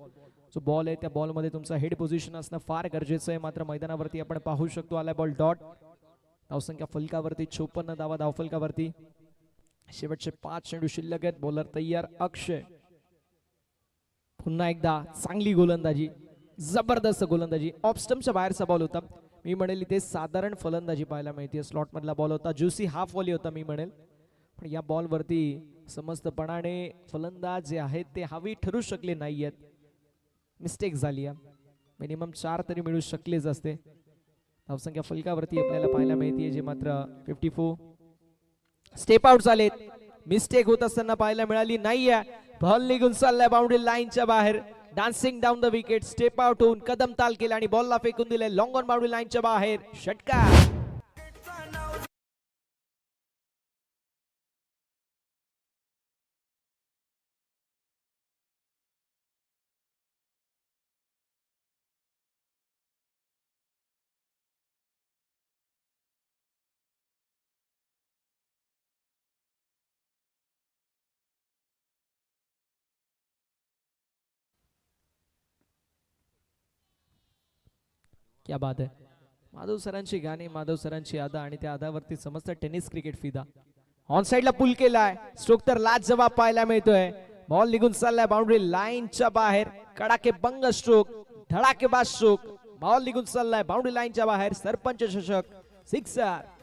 S2: जो बॉल आहे त्या बॉलमध्ये तुमचा हेड पोझिशन असणं फार गरजेचं आहे. मात्र मैदानावरती आपण पाहू शकतो आलाय बॉल डॉट. धावसंख्या फलकावरती 54 धावा धावफलकावरती. शेवटचे 5 चेंडू शिल्लक आहेत. बॉलर तयार अक्षय. पुन्हा एकदा चांगली गोलंदाजी, जबरदस्त गोलंदाजी. ऑफ स्टंपच्या बाहेरचा बॉल होता. मी म्हणेल इथे साधारण फलंदाजी पाहायला मिळते. स्लॉट मधला बॉल होता, ज्युसी हाफ वॉली होता मी म्हणेल. पण या बॉलवरती समस्तपणाने फलंदाज जे आहेत ते हवी ठरू शकले नाहीयेत. मिस्टेक झाली आहे. मिनिमम 4 तरी मिळू शकलेच असते. धावसंख्या फलकावरती आपल्याला पाहायला मिळते जे मात्र 54. स्टेप आउट झालेत. मिस्टेक होत असताना पाहायला मिळाली नाहीये. बॉल निघून चाललाय बाउंड्री लाईनच्या बाहेर. Dancing down the wicket, step out होऊन कदम ताल केला आणि बॉलला फेकून दिले लॉंग ऑन बाउंड्री लाईनच्या बाहेर. षटकार. क्या बात आहे. माधव सरांची गाणी, माधव सरांची अदा आणि त्या अदावरती समस्त टेनिस क्रिकेट फिदा. ऑन साइडला पुल केलाय, स्ट्रोक तर लाजवाब पाहायला मिळतोय. बॉल निघून चाललाय बाउंड्री लाईनच्या बाहेर. कडाके बंग स्ट्रोक, धडाकेबाज स्ट्रोक. बॉल निघून चाललाय बाउंड्री लाईनच्या बाहेर. सरपंच चषक, सिक्सर.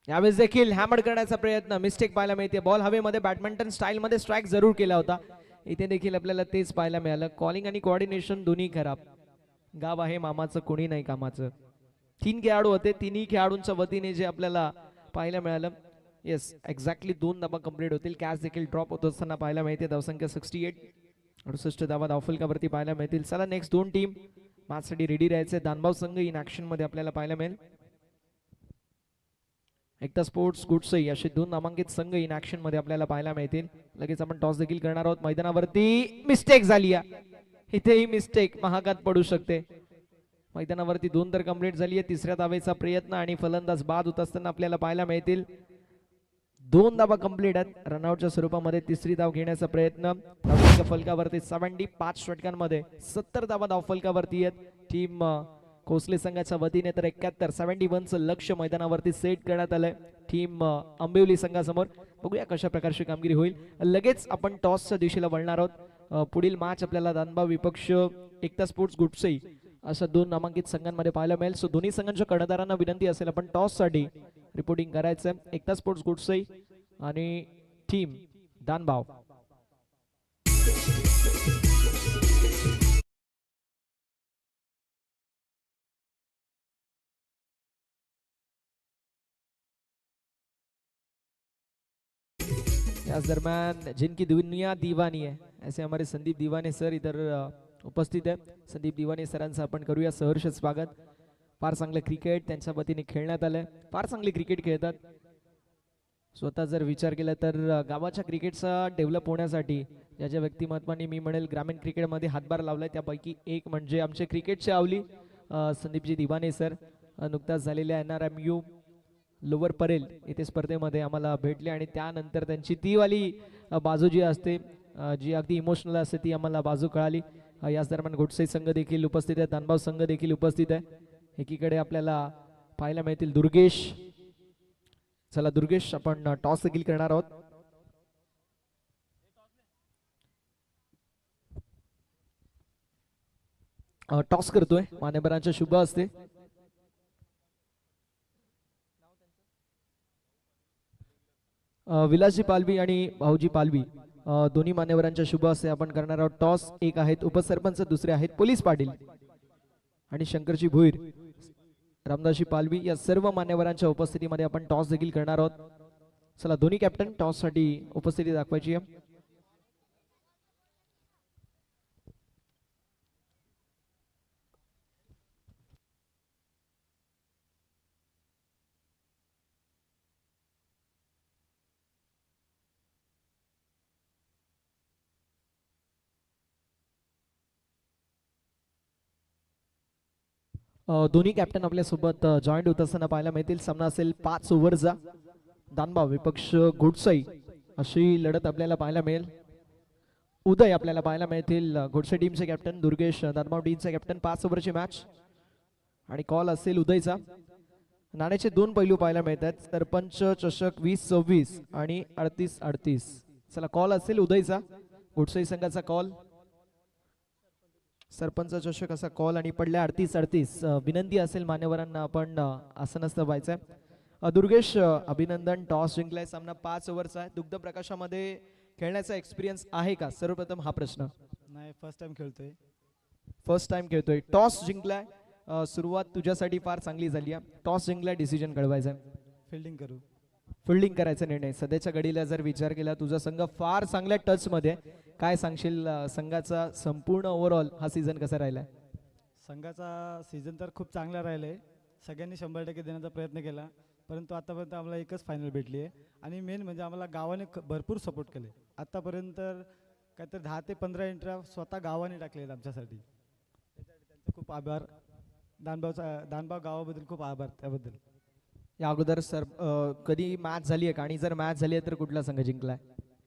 S2: यावेळेस देखील हॅमर करण्याचा प्रयत्न, मिस्टेक पाहायला मिळते. बॉल हवेमध्ये बॅडमिंटन स्टाईल मध्ये स्ट्राईक जरूर केला होता. इथे देखील आपल्याला तेच पाहायला मिळालं. कॉलिंग आणि कोऑर्डिनेशन दोन्ही खराब. गाव आहे मामाचं, कोणी नाही कामाचं. 3 खेळाडू होते, तिन्ही खेळाडूंच्या वतीने जे आपल्याला पाहायला मिळालं. येस, एक्झॅक्टली 2 धावा कंप्लीट होतील. कॅच देखील ड्रॉप होत असताना पाहायला मिळते. धावसंख्या 68, 68 धावा धावफलकावरती पाहायला मिळतील. चला नेक्स्ट 2 टीम मॅचसाठी रेडी राहायचे. दानभाव संघ इन ऍक्शन मध्ये आपल्याला पाहायला मिळेल. एकता स्पोर्ट्स गुडसई असे दोन नामांकित संघ इन ऍक्शन मध्ये आपल्याला पाहायला मिळतील. लगेच आपण टॉस देखील करणार आहोत. मैदानावरती मिस्टेक झाली आहे. इथेही मिस्टेक महागात पडू शकते. मैदानावरती 2 तर कंप्लीट झाली आहे. तिसऱ्या धावेचा प्रयत्न आणि फलंदाज बाद होत असताना आपल्याला पाहायला मिळतील. 2 धावा कंप्लीट आहेत. रनआउटच्या स्वरूपामध्ये तिसरी धाव घेण्याचा प्रयत्न. धावसंख्या फलकावरती 75 षटकांमध्ये 70 धावा धाव फलकावरती आहेत. टीम कोसले संघाच्या वतीने तर 71 चं लक्ष मैदानावरती सेट करण्यात आलंय टीम आंबिवली संघासमोर. बघूया कशा प्रकारची कामगिरी होईल. लगेच आपण टॉसच्या दिशेला वळणार आहोत. पुढील मॅच आपल्याला दानबाव विपक्ष एकता स्पोर्ट्स गुडसई अशा 2 नामांकित संघांमध्ये पाहायला मिळेल. सो दोन्ही संघांच्या कर्णधारांना विनंती असेल आपण टॉस साठी रिपोर्टिंग करायचं. एकता स्पोर्ट्स गुडसई आणि टीम दानबाव. याच दरम्यान जिनकी दुनिया दीवानी है ऐसे हमारे संदीप दीवाने सर इधर उपस्थित है. संदीप दीवाने सरांचं आपण करूया सहर्ष स्वागत. फार चांगलं क्रिकेट त्यांच्या वतीने खेळण्यात आलंय. फार चांगले क्रिकेट खेळतात. स्वतः जर विचार केला तर गावाच्या क्रिकेटचा डेव्हलप होण्यासाठी ज्या ज्या व्यक्तिमत्वांनी मी म्हणेल ग्रामीण क्रिकेटमध्ये हातभार लावलाय त्यापैकी एक म्हणजे आमचे क्रिकेटचे आवली संदीपजी दिवाने सर. नुकताच झालेल्या NRMU लोअर परेल येथे स्पर्धेमध्ये आम्हाला भेटले आणि त्यानंतर त्यांची ती वाली बाजू जी असते जी अगदी इमोशनल असते ती आम्हाला बाजू कळाली. याच दरम्यान गुडसई संघ देखील उपस्थित आहे. दानबाव संघ देखील उपस्थित आहे. एकीकडे आपल्याला पाहायला मिळतील दुर्गेश. चला दुर्गेश आपण टॉस देखील करणार आहोत. टॉस करतोय मान्यवरांच्या शुभ असते. विलासजी पालवी आणि भाऊजी पालवी दोन्ही मान्यवरांच्या शुभ असते आपण करणार आहोत टॉस. एक आहेत उपसरपंच, दुसरे आहेत पोलीस पाटील आणि शंकरजी भुईर, रामदासजी पालवी या सर्व मान्यवरांच्या उपस्थितीमध्ये आपण टॉस देखील करणार आहोत. चला दोन्ही कॅप्टन टॉस साठी उपस्थिती दाखवायची आहे. दोन्ही कॅप्टन आपल्या सोबत जॉईंट होत असताना पाहायला मिळतील. सामना असेल 5 ओव्हरचा. दानबाव विपक्ष गुडसई अशी लढत आपल्याला पाहायला मिळेल. उदय आपल्याला पाहायला मिळतील गुडसई टीमचे कॅप्टन, दुर्गेश दानबाव टीमचे कॅप्टन. 5 ओव्हरची मॅच आणि कॉल असेल उदयचा. नाण्याचे 2 पैलू पाहायला मिळतात. सरपंच चषक 20-26 आणि 38-38. चला कॉल असेल उदयचा, गुडसई संघाचा कॉल. सरपंच चषक असा कॉल आणि पडल्या 38-38. विनंती असेल मान्यवरांना आपण असं नसतं व्हायचंय. दुर्गेश अभिनंदन, टॉस जिंकलाय. सामना 5 ओव्हरचा आहे. दुग्ध प्रकाशामध्ये खेळण्याचा एक्सपिरियन्स आहे का सर्वप्रथम हा प्रश्न?
S3: नाही, फर्स्ट टाइम खेळतोय.
S2: फर्स्ट टाइम खेळतोय. टॉस जिंकलाय. सुरुवात तुझ्यासाठी फार चांगली झाली आहे. टॉस जिंकलाय, डिसिजन कळवायचा.
S3: फिल्डिंग करू.
S2: फिल्डिंग करायचा निर्णय. सध्याच्या घडीला जर विचार केला तुझा संघ फार चांगल्या टच मध्ये. काय सांगशील संघाचा संपूर्ण ओव्हरऑल हा सीझन कसा राहिलाय?
S3: संघाचा सीझन तर खूप चांगला राहिलाय. सगळ्यांनी 100% देण्याचा प्रयत्न केला, परंतु आतापर्यंत आम्हाला एकच फायनल भेटली आहे. आणि मेन म्हणजे आम्हाला गावाने भरपूर सपोर्ट केले. आतापर्यंत काहीतरी 10 ते 15 एंट्रा स्वतः गावाने टाकले आहेत आमच्यासाठी. त्यांचे खूप आभार. दानबाव गावाबद्दल खूप आभार त्याबद्दल.
S2: या अगोदर सर कधी मॅच झाली आहे का? आणि जर मॅच झाली आहे तर कुठला संघ जिंकलाय?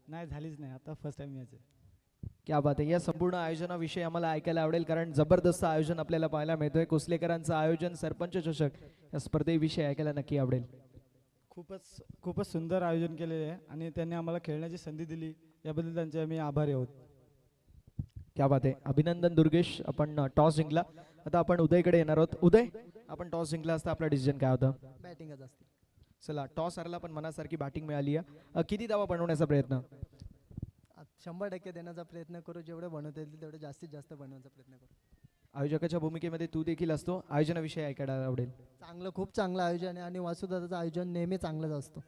S3: नाही, झालीच नाही. आता फर्स्ट टाइम मॅच आहे.
S2: क्या बात आहे. या संपूर्ण आयोजनाविषयी आम्हाला ऐकायला आवडेल, कारण जबरदस्त आयोजन आपल्याला पाहायला मिळतोय. कोसलेकरांचं आयोजन, सरपंच चषक या स्पर्धेविषयी ऐकायला नक्की आवडेल.
S3: खूपच सुंदर आयोजन केलेले आहे आणि त्यांनी आम्हाला खेळण्याची संधी दिली, याबद्दल त्यांचे आम्ही आभारी आहोत.
S2: क्या बात आहे. अभिनंदन दुर्गेश, आपण टॉस जिंकला. आता आपण उदयकडे येणार आहोत. उदय, आपण टॉस जिंकला असता आपला डिसिजन काय होता?
S4: बॅटिंगच असते.
S2: चला टॉस हरला पण मनासारखी बॅटिंग मिळाली आहे. किती धावा बनवण्याचा प्रयत्न?
S4: 100% देण्याचा प्रयत्न करू. जेवढे बनवता येतील तेवढे जास्तीत जास्त बनवण्याचा प्रयत्न करू.
S2: आयोजकाच्या भूमिकेमध्ये तू देखील असतो. आयोजनाविषयी ऐकायला आवडेल.
S4: चांगलं, खूप चांगलं आयोजन आहे आणि वासुदादाचं आयोजन नेहमी चांगलंच असतो.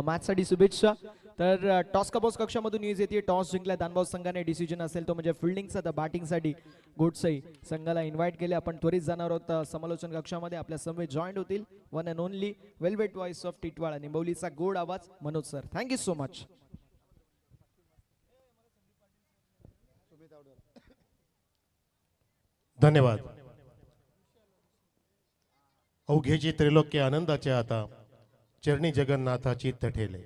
S2: मॅचसाठी शुभेच्छा. तर टॉस कपोज कक्षामधून न्यूज येते. टॉस जिंकला दानभाऊ संघाने. डिसिजन असेल तो म्हणजे फिल्डिंगचा. तर बॅटिंगसाठी गोडसई संघाला इन्व्हाइट केले. आपण त्वरित जाणार आहोत समालोचन कक्षामध्ये. आपल्या समवेत जॉईंट होतील one and only velvet voice of Titwala, निंबवलीचा गोड आवाज, Manoj sir. Thank you so much.
S1: धन्यवाद. अवघेची त्रिलोक्य आनंदाचे आता चरणी जगन्नाथाची ठेले.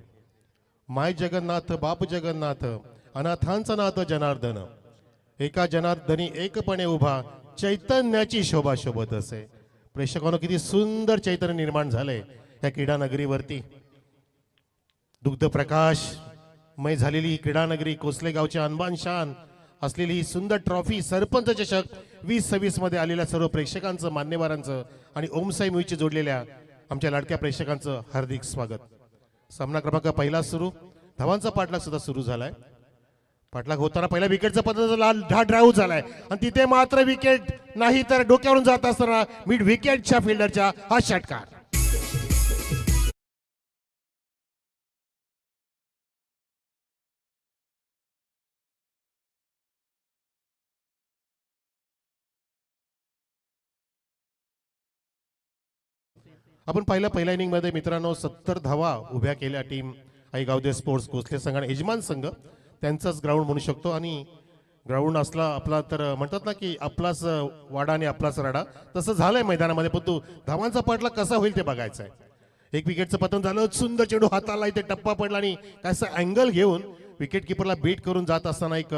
S1: माय जगन्नाथ बाप जगन्नाथ अनाथांचा नाथ जनार्दन. एका जनार्दनी एकपणे उभा चैतन्याची शोभा शोभत असे. प्रेक्षकांनो, किती सुंदर चैतन्य निर्माण झाले या क्रीडा नगरीवरती. दुग्ध प्रकाशमय झालेली ही क्रीडा नगरी, कोसले गावचे अनबान शान असलेली ही सुंदर ट्रॉफी, सरपंच चषक 2026 मध्ये आलेल्या सर्व प्रेक्षकांचं, मान्यवरांचं आणि ओमसाई म्यूची जोडलेल्या आमच्या लाडक्या प्रेक्षकांचं हार्दिक स्वागत. सामना क्रमांक पहिला सुरू. धावांचा पाठलाग सुद्धा सुरू झालाय. पाठलाग होताना पहिल्या विकेटचा पद्धत ड्राईव्ह झालाय आणि तिथे मात्र विकेट नाही तर डोक्यावरून जात असताना मिड विकेटच्या फिल्डरच्या हा षटकार. आपण पहिल्या इनिंग मध्ये मित्रांनो 70 धावा उभ्या केल्या टीम आई गावदे स्पोर्ट्स कोसले संघ आणि यजमान संघ त्यांचाच ग्राउंड म्हणू शकतो. आणि ग्राउंड असला आपला तर म्हणतात ना की आपलाच वाडा आणि आपलाच राडा, तसं झालंय मैदानामध्ये. पण तो धावांचा पाठला कसा होईल ते बघायचं आहे. एक विकेटचं पतन झालं, सुंदर चेंडू हाताला इथे टप्पा पडला आणि कायसा अँगल घेऊन विकेट किपरला बीट करून जात असताना एक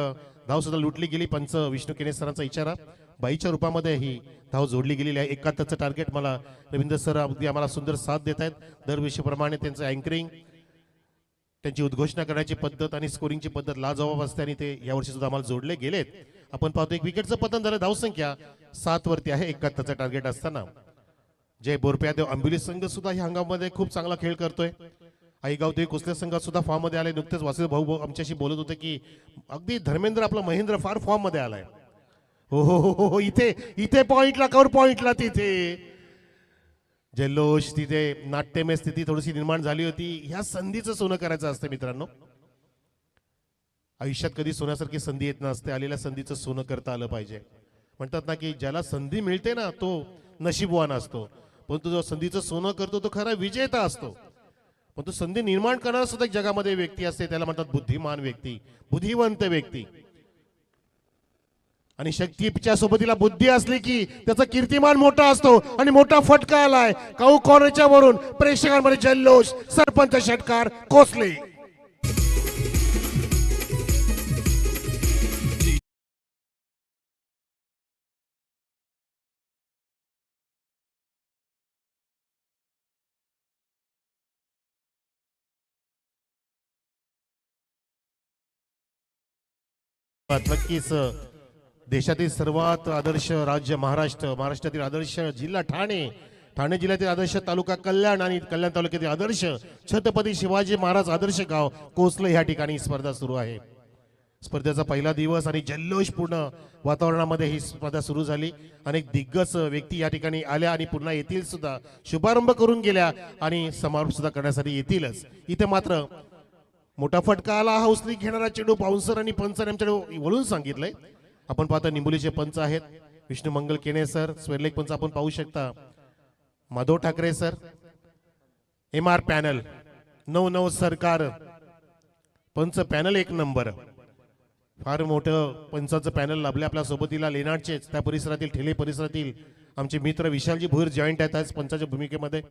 S1: धाव सुद्धा लुटली गेली. पंच विष्णू केने सरांचा इशारा, बाईच्या रूपामध्ये ही धाव जोडली गेलेली आहे. 71चं टार्गेट. मला रवींद्र सर अगदी आम्हाला सुंदर साथ देत आहेत. दरवर्षीप्रमाणे त्यांचं अँकरिंग, त्यांची उद्घोषणा करण्याची पद्धत आणि स्कोरिंगची पद्धत लाजवाब असते आणि ते यावर्षी सुद्धा आम्हाला जोडले गेलेत. आपण पाहतो एक विकेटचं पतन झालं. धावसंख्या 7 वरती आहे 71चं टार्गेट असताना. जय बोरप्यादेव आंबिवली संघ सुद्धा ह्या हंगामामध्ये खूप चांगला खेळ करतोय. आईगावदेवी कुसले संघात सुद्धा फॉर्म मध्ये आले. नुकतेच वासुदेव भाऊ आमच्याशी बोलत होते की अगदी धर्मेंद्र आपला महेंद्र फार फॉर्म मध्ये आलाय. हो हो हो हो, इथे पॉइंटला कवर पॉइंटला तिथे जल्लोष, तिथे नाट्यमय स्थिती थोडीशी निर्माण झाली होती. ह्या संधीचं सोनं करायचं असतं मित्रांनो. आयुष्यात कधी सोन्यासारखी संधी येत नसते. आलेल्या संधीचं सोनं करता आलं पाहिजे. म्हणतात ना की ज्याला संधी मिळते ना तो नशीबवान असतो, परंतु जो संधीचं सोनं करतो तो खरा विजेता असतो. पण तो संधी निर्माण करणारा सुद्धा एक जगामध्ये व्यक्ती असते, त्याला म्हणतात बुद्धिमान व्यक्ती, बुद्धिवंत व्यक्ती. आणि शक्तीच्या सोबतीला बुद्धी असली की त्याचा कीर्तिमान मोठा असतो. आणि मोठा फटका आलाय काऊ कॉर्नरच्या वरून. प्रेक्षकांमध्ये जल्लोष. सरपंच षटकार कोसले. नक्कीच देशातील सर्वात आदर्श राज्य महाराष्ट्र, महाराष्ट्रातील आदर्श जिल्हा ठाणे जिल्ह्यातील आदर्श तालुका कल्याण आणि कल्याण तालुक्यातील आदर्श छत्रपती शिवाजी महाराज आदर्श गाव कोसले ह्या ठिकाणी स्पर्धा सुरू आहे. स्पर्धेचा पहिला दिवस आणि जल्लोषपूर्ण वातावरणामध्ये ही स्पर्धा सुरू झाली. अनेक दिग्गज व्यक्ती या ठिकाणी आल्या आणि पुन्हा येतील सुद्धा. शुभारंभ करून गेल्या आणि समारोप सुद्धा करण्यासाठी येतीलच. इथे मात्र मोठा फटका आला. हा उचली घेणारा चेंडू बाउन्सर आणि पंचाने आमच्याकडे वळून सांगितलंय. आपण पाहता निंबोलीचे पंच आहेत विष्णू मंगल केने सर. स्वेरलेक पंच आपण पाहू शकता Madhav Thackeray sir. MR panel 99 सरकार पंच पॅनल 1 नंबर. फार मोठं पंचाचं पॅनल लाभले आपल्या सोबतीला. लेनाडचे त्या परिसरातील ठेले परिसरातील आमचे मित्र विशालजी भोईर जॉईंट आहेत आज पंचाच्या भूमिकेमध्ये.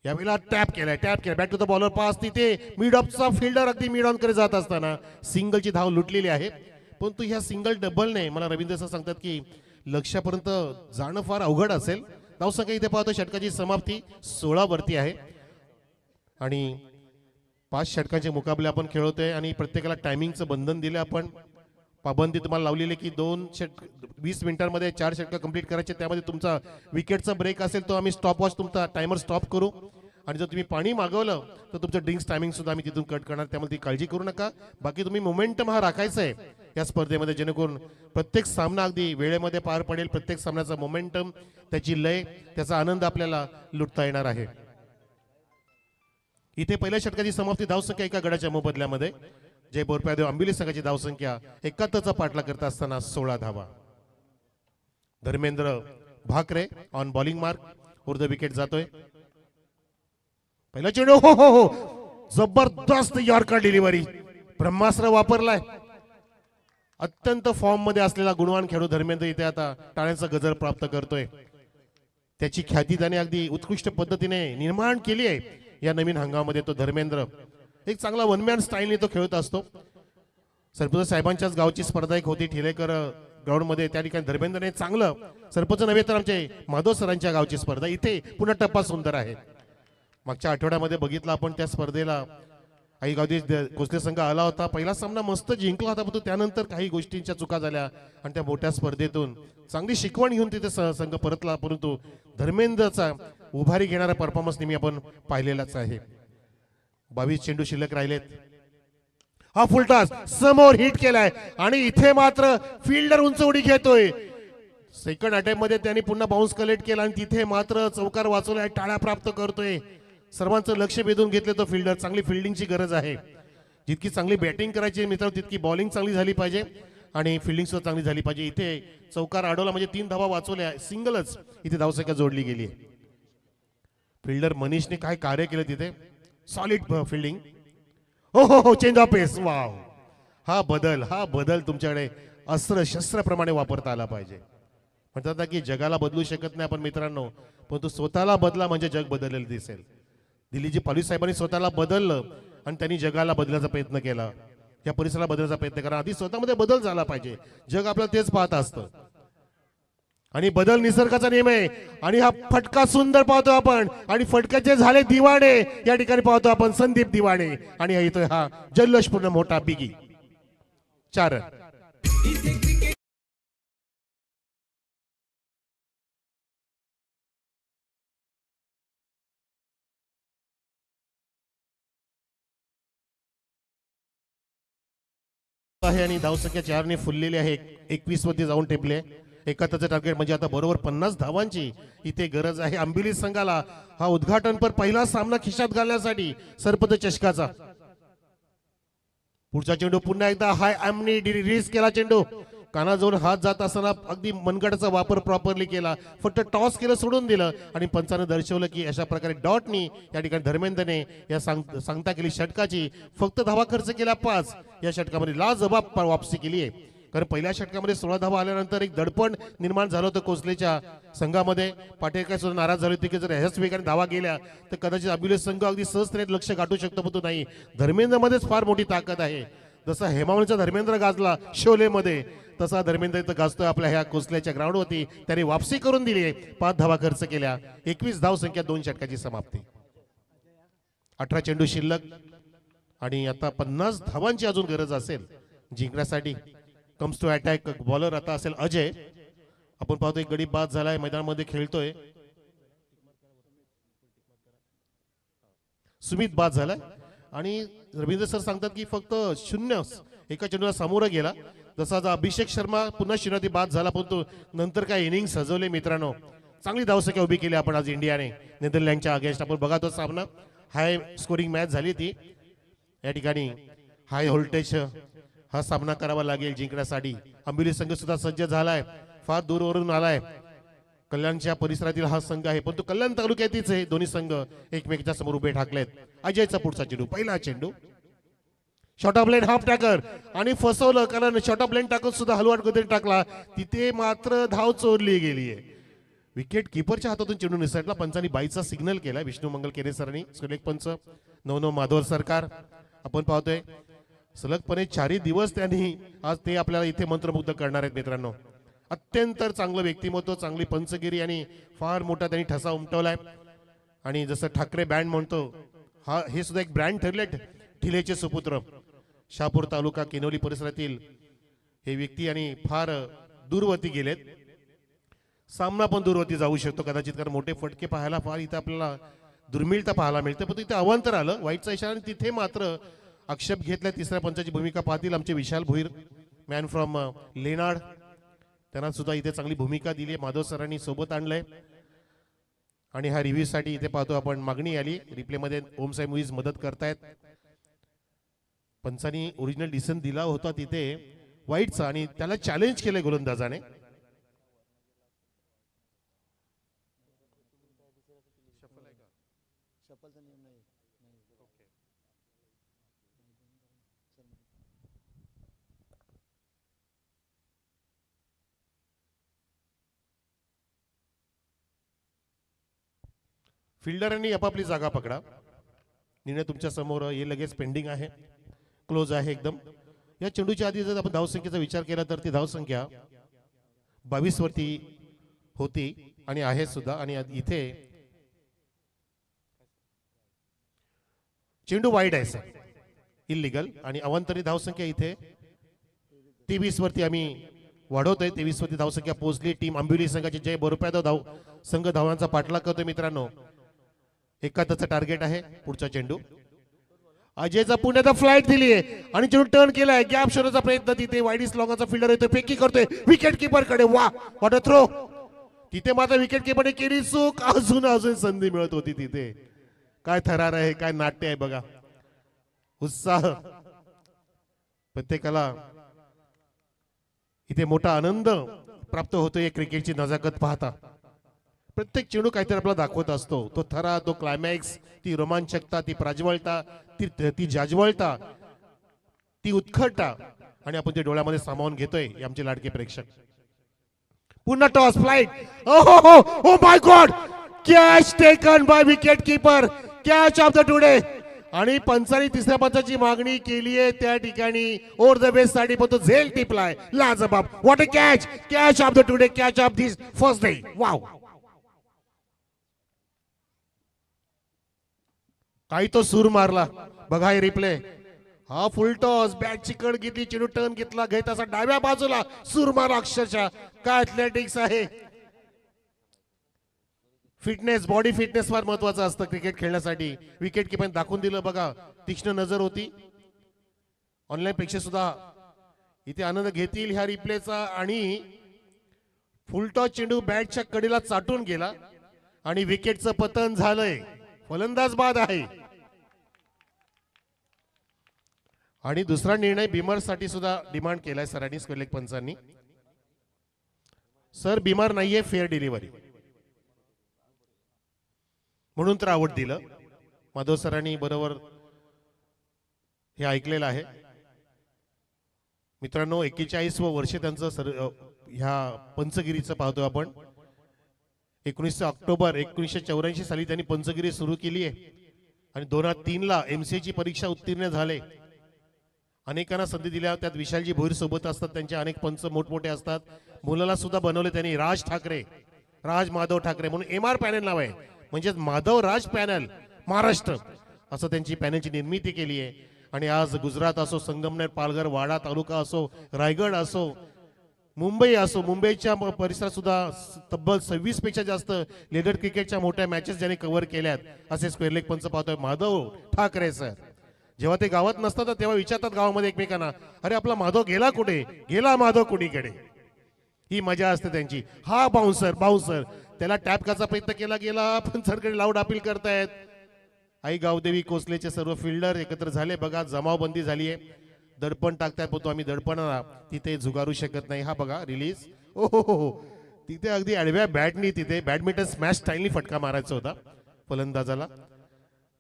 S1: यावेळेला टॅप केलाय बॅक टू द बॉलर पास. तिथे मिड ऑफचा फिल्डर अगदी मिड ऑन कडे जात असताना सिंगलची धाव लुटलेली आहे. परंतु ह्या सिंगल डबलने मला रवींद्र सर सांगतात की लक्ष्यापर्यंत जाणं फार अवघड असेल. धावसंख्या इथे पाहतो षटकाची समाप्ती 16 वरती आहे आणि 5 षटकांचे मुकाबले आपण खेळवतोय आणि प्रत्येकाला टायमिंगचं बंधन दिलं आपण. पाबंदी तुम्हाला लावलेली की 20 मिनिटांमध्ये 4 षटकं कंप्लीट करायचे. त्यामध्ये तुमचा विकेटचा ब्रेक असेल तो आम्ही स्टॉपवॉच तुमचा टायमर स्टॉप करू. आणि जर तुम्ही पाणी मागवलं तर तुमचं ड्रिंक्स टायमिंग सुद्धा आम्ही तिथून कट करणार. त्यामुळे ती काळजी करू नका. बाकी तुम्ही मोमेंटम हा राखायचा आहे या स्पर्धेमध्ये, जेणेकरून प्रत्येक सामना अगदी वेळेमध्ये पार पडेल. प्रत्येक सामन्याचा मोमेंटम, त्याची लय, त्याचा आनंद आपल्याला लुटता येणार आहे. इथे पहिल्या षटकाची समाप्ती धावसंख्या एका गडाच्या मोबदल्यामध्ये. जय बोरप्यादेव आंबिली संघाची धावसंख्या 71चा पाठला करत असताना 16 धावा. Dharmendra Bhakare on bowling mark उर्ध विकेट जातोय. पहिला चेंडू हो हो हो जबरदस्त यॉर्कर डिलिव्हरी ब्रह्मास्त्र वापरलाय. अत्यंत फॉर्म मध्ये असलेला गुणवान खेळाडू धर्मेंद्र इथे आता टाळ्यांचा गजर प्राप्त करतोय. त्याची ख्याती त्याने अगदी उत्कृष्ट पद्धतीने निर्माण केली आहे. या नवीन हंगामामध्ये तो धर्मेंद्र एक चांगला वनमॅन स्टाईलने तो खेळत असतो. सरपंच साहेबांच्याच गावची स्पर्धा एक होती ठिलेकर ग्राउंड मध्ये. त्या ठिकाणी धर्मेंद्रने चांगलं सरपंच नव्हे तर आमचे माधव सरांच्या गावची स्पर्धा. इथे पुन्हा टप्पा सुंदर आहे. मागच्या आठवड्यामध्ये बघितलं आपण त्या स्पर्धेला आई गावदी कुस्ती संघ आला होता. पहिला सामना मस्त जिंकला होता परंतु त्यानंतर काही गोष्टींच्या चुका झाल्या आणि त्या मोठ्या स्पर्धेतून चांगली शिकवण घेऊन तिथे संघ परतला. परंतु धर्मेंद्रचा उभारी घेणारा परफॉर्मन्स नेहमी आपण पाहिलेलाच आहे. 22 चेंडू शिल्लक राहिलेत. हा फुलटॉस समोर हिट केलाय आणि इथे मात्र फिल्डर उंच उडी घेतोय. सेकंड अटेम्प्ट मध्ये त्यांनी पुन्हा बाउन्स कलेक्ट केला आणि तिथे मात्र चौकार वाचवलाय. टाळ्या प्राप्त करतोय. सर्वांचं लक्ष वेधून घेतले तो फिल्डर. चांगली फिल्डिंगची गरज आहे. जितकी चांगली बॅटिंग करायची मित्रांनो तितकी बॉलिंग चांगली झाली पाहिजे आणि फिल्डिंग सुद्धा चांगली झाली पाहिजे. इथे चौकार अडवला म्हणजे 3 धावा वाचवल्या. सिंगलच इथे धावसंख्या जोडली गेली. फिल्डर मनीषने काय कार्य केलं तिथे. Solid fielding. हो हो हो चेंज ऑफ पेस. वाव हा बदल तुमच्याकडे अस्त्र शस्त्रप्रमाणे वापरता आला पाहिजे. म्हणतात ना की जगाला बदलू शकत नाही आपण मित्रांनो परंतु स्वतःला बदला म्हणजे जग बदललेलं दिसेल. दिल्लीजी पालीस साहेबांनी स्वतःला बदललं आणि त्यांनी जगाला बदलण्याचा प्रयत्न केला. या परिसराला बदलण्याचा प्रयत्न करा. आधी स्वतःमध्ये बदल झाला पाहिजे. जग आपल्याला तेच पाहत असतं आणि बदल निसर्गाचा नियम आहे. आणि हा फटका सुंदर पाहतो आपण आणि फटक्याचे झाले दिवाणे. या ठिकाणी पाहतो आपण संदीप दिवाणे आणि येतोय हा जल्लोषपूर्ण मोठा बिगी 4 रन. आहे आणि धावसंख्या 4 ने फुललेली आहे. 21 मध्ये जाऊन टेपले. 71चं टार्गेट म्हणजे आता बरोबर 50 धावांची इथे गरज आहे आंबिली संघाला. हा उद्घाटनपर पहिला सामना खिशात घालण्यासाठी सरपंच चषकाचा. पुढचा चेंडू पुन्हा एकदा हाय आमनी रिलीज केला. चेंडू कानाजवळ हात जात असताना अगदी मनगटाचा वापर प्रॉपरली केला. फक्त टॉस केलं सोडून दिलं आणि पंचाने दर्शवलं की अशा प्रकारे डॉटनी या ठिकाणी धर्मेंद्रने या सांगता केली षटकाची. फक्त धावा खर्च केला 5. या षटकामध्ये लाजबाब वापसी केली आहे. कारण पहिल्या षटकामध्ये 16 धावा आल्यानंतर एक दडपण निर्माण झालं होतं कोसलेच्या संघामध्ये. पाटेकर सुद्धा नाराज झाले होते की जर ह्याच वेगाने धावा गेल्या तर कदाचित अभिलेख संघ अगदी सहजतेने लक्ष गाठू शकतो पण तो नाही. धर्मेंद्रमध्येच फार मोठी ताकद आहे. जसा हेमावलीचा धर्मेंद्र गाजला शोलेमध्ये तसा धर्मेंद्र इथं गाजतोय आपल्या ह्या कोसल्याच्या ग्राउंडवरती. त्याने वापसी करून दिली आहे. 5 धावा खर्च केल्या. 21 धावसंख्या 2 षटकाची समाप्ती. 18 चेंडू शिल्लक आणि आता 50 धावांची अजून गरज असेल जिंकण्यासाठी. कम्स टू अटॅक बॉलर आता असेल अजय. आपण पाहतो एक गडी बाद झालाय मैदानामध्ये खेळतोय. सुमित बाद झालाय आणि रवींद्र सर सांगतात की फक्त 0 एका चेंडूला सामोरं गेला. जसा अभिषेक शर्मा पुन्हा शिराती बाद झाला परंतु नंतर काय इनिंग सजवले मित्रांनो. चांगली धावसंख्या उभी केली आपण आज इंडियाने नेदरलँडच्या अगेन्स्ट. आपण बघा तो सामना हाय स्कोरिंग मॅच झाली ती. या ठिकाणी हाय व्होल्टेज हा सामना करावा लागेल जिंकण्यासाठी. आंबिली संघ सुद्धा सज्ज झालाय. फार दूरवरून आलाय. कल्याणच्या परिसरातील हा संघ आहे परंतु कल्याण तालुक्यातीच हे दोन्ही संघ एकमेकांच्या समोर उभे ठाकलेत. अजयचा पुढचा चेंडू. पहिला चेंडू शॉर्ट ऑफ लेन हाफ टॅकर आणि फसवलं कारण शॉर्ट ऑफ लेन टाकून सुद्धा हलवाट गतीने टाकला. तिथे मात्र धाव चोरली गेली आहे. विकेट किपरच्या हातातून चेंडू निसटला. पंचांनी बाईचा सिग्नल केला. विष्णू मंगल केरे सरांनी सुलेख पंच नवनव माधव सरकार. आपण पाहतोय सलगपणे 4 दिवस त्यांनी आज ते आपल्याला इथे मंत्रमुग्ध करणार आहेत मित्रांनो. अत्यंत चांगलं व्यक्तिमत्व चांगली पंचगिरी आणि फार मोठा त्यांनी ठसा उमटवलाय. आणि जसं ठाकरे बँड म्हणतो हा हे सुद्धा एक ब्रँड ठरले. ठिलेचे सुपुत्र शहापूर तालुका किनवली परिसरातील हे व्यक्ती आणि फार दूरवरती गेलेत. सामना पण दूरवरती जाऊ शकतो कदाचित कारण मोठे फटके पाहायला फार इथे आपल्याला दुर्मिळता पाहायला मिळते. पण तिथे अवांतर आलं वाईटचा इशारा आणि तिथे मात्र आक्षेप घेतला. तिसऱ्या पंचाची भूमिका पाहतील आमचे विशाल भोईर मॅन फ्रॉम लेनाड. त्यांना सुद्धा इथे चांगली भूमिका दिली. माधव सरांनी सोबत आणलंय. आणि हा रिव्ह्यू साठी इथे पाहतो आपण मागणी आली रिप्ले मध्ये. ओम साई मूवीज मदत करतायत. पंचांनी ओरिजिनल डिसिजन दिला होता तिथे वाईटचा आणि त्याला चॅलेंज केलंय गोलंदाजाने. फिल्डरांनी आपापली जागा पकडा. निर्णय तुमच्या समोर हे लगेच पेंडिंग आहे, क्लोज आहे एकदम. या चेंडूच्या आधी जर आपण धावसंख्येचा विचार केला तर ती धावसंख्या 22 वरती होती आणि आहे सुद्धा. आणि इथे चेंडू वाईड आहे सर, इल्लीगल. आणि अवांतरी धावसंख्या इथे 23 वरती आम्ही वाढवतोय. 23 वरती धावसंख्या पोहोचली. टीम आंबिवली संघाची जय बरुप्यादा धाव संघ धावांचा पाठलाग करतोय मित्रांनो. एकाहत्तरचं टार्गेट आहे. पुढचा चेंडू अजयचा पुण्याचा फ्लाईट दिली आहे आणि चेंडू टर्न केलाय. गॅप शोधण्याचा प्रयत्न तिथे वाईडिस लॉंगाचा फिल्डर येतोय, फेकी करतोय विकेट किपर कडे. वा वॉट अ थ्रो. तिथे मात्र विकेट किपरने केली चूक. अजून संधी मिळत होती तिथे. काय थरार आहे, काय नाट्य आहे बघा. उत्साह प्रत्येकाला इथे मोठा आनंद प्राप्त होतोय क्रिकेटची नजाकत पाहता. प्रत्येक चेंडू काहीतरी आपला दाखवत असतो. तो थरा, तो क्लायमॅक्स, ती रोमांचकता, ती प्राजवळता, ती जाजवळता, ती उत्कटता आणि आपण ते डोळ्यामध्ये सामावून घेतोय हे आमचे लाडके प्रेक्षक. पुन्हा toss flight. Oh my God, catch taken by wicket keeper. Catch of the today. आणि पंचांनी तिसऱ्या पंचाची मागणी केली आहे त्या ठिकाणी ओव्हर द बेस साठी, पण तो झेल टिपलाय. लाजबाब. What a catch. Catch of the today, catch of this first day. Wow. काही तो सूर मारला बघा हे रिप्ले. हा फुल टॉस, बॅट चिकड घेतली, चेंडू टर्न घेतला, घेत असा डाव्या बाजूला सूर मारला. अक्षरशः काय ॲथलेटिक्स आहे. फिटनेस, बॉडी फिटनेस फार महत्वाचं असतं क्रिकेट खेळण्यासाठी. विकेट किपर दाखवून दिलं बघा. तीक्ष्ण नजर होती. ऑनलाईन प्रेक्षक सुद्धा इथे आनंद घेतील ह्या रिप्लेचा. आणि फुलटॉस चेंडू बॅटच्या कडेला चाटून गेला आणि विकेटचं पतन झालंय. फलंदाज बाद आहे. आणि दुसरा निर्णय बिमर साठी सुद्धा डिमांड केलाय सरांनी, स्क्वेअर पंचांनी. सर बिमार नाहीये, फेअर डिलिव्हरी म्हणून तर आवड दिलं. माधव सरांनी बरोबर हे ऐकलेलं आहे. मित्रांनो 41 वर्ष त्यांचं सर ह्या पंचगिरीचं पाहतोय आपण. 19 ऑक्टोबर 1984 साली त्यांनी पंचगिरी सुरू केली आहे आणि 2003 ला MCA ची परीक्षा उत्तीर्ण झाले. अनेकांना संधी दिल्या, त्यात विशालजी भोईर सोबत असतात, त्यांचे अनेक पंच मोठमोठे असतात. मुलाला सुद्धा बनवले त्यांनी. राज ठाकरे, राज माधव ठाकरे म्हणून MR पॅनल नाव आहे, म्हणजे माधव राज पॅनल महाराष्ट्र असं त्यांची पॅनलची निर्मिती केली आहे. आणि आज गुजरात असो, संगमनेर, पालघर, वाडा तालुका असो, रायगड असो, मुंबई असो, मुंबईच्या परिसरात सुद्धा तब्बल 26 पेक्षा जास्त लेदर क्रिकेटच्या मोठ्या मॅचेस ज्यांनी कव्हर केल्यात असे स्क्वेअर लेग पंच पाहतोय माधव ठाकरे सर. जेव्हा ते गावात नसतात तेव्हा विचारतात गावामध्ये एकमेकांना, अरे आपला माधव गेला कुठे, गेला माधव कुणीकडे. ही मजा असते त्यांची. हा बाउन्सर बाउन्सर त्याला टॅप करायचा प्रयत्न केला गेला, पण सरकडे लाऊड अपील करतायत. आई गावदेवी कोसलेचे सर्व फिल्डर एकत्र झाले बघा. जमावबंदी झाली आहे. दडपण टाकताय, पण तो आम्ही दडपणाला तिथे झुगारू शकत नाही. हा बघा रिलीज. ओहो, तिथे अगदी आडव्या बॅटनी तिथे बॅडमिंटन स्मॅश स्टाईलनी फटका मारायचा होता फलंदाजाला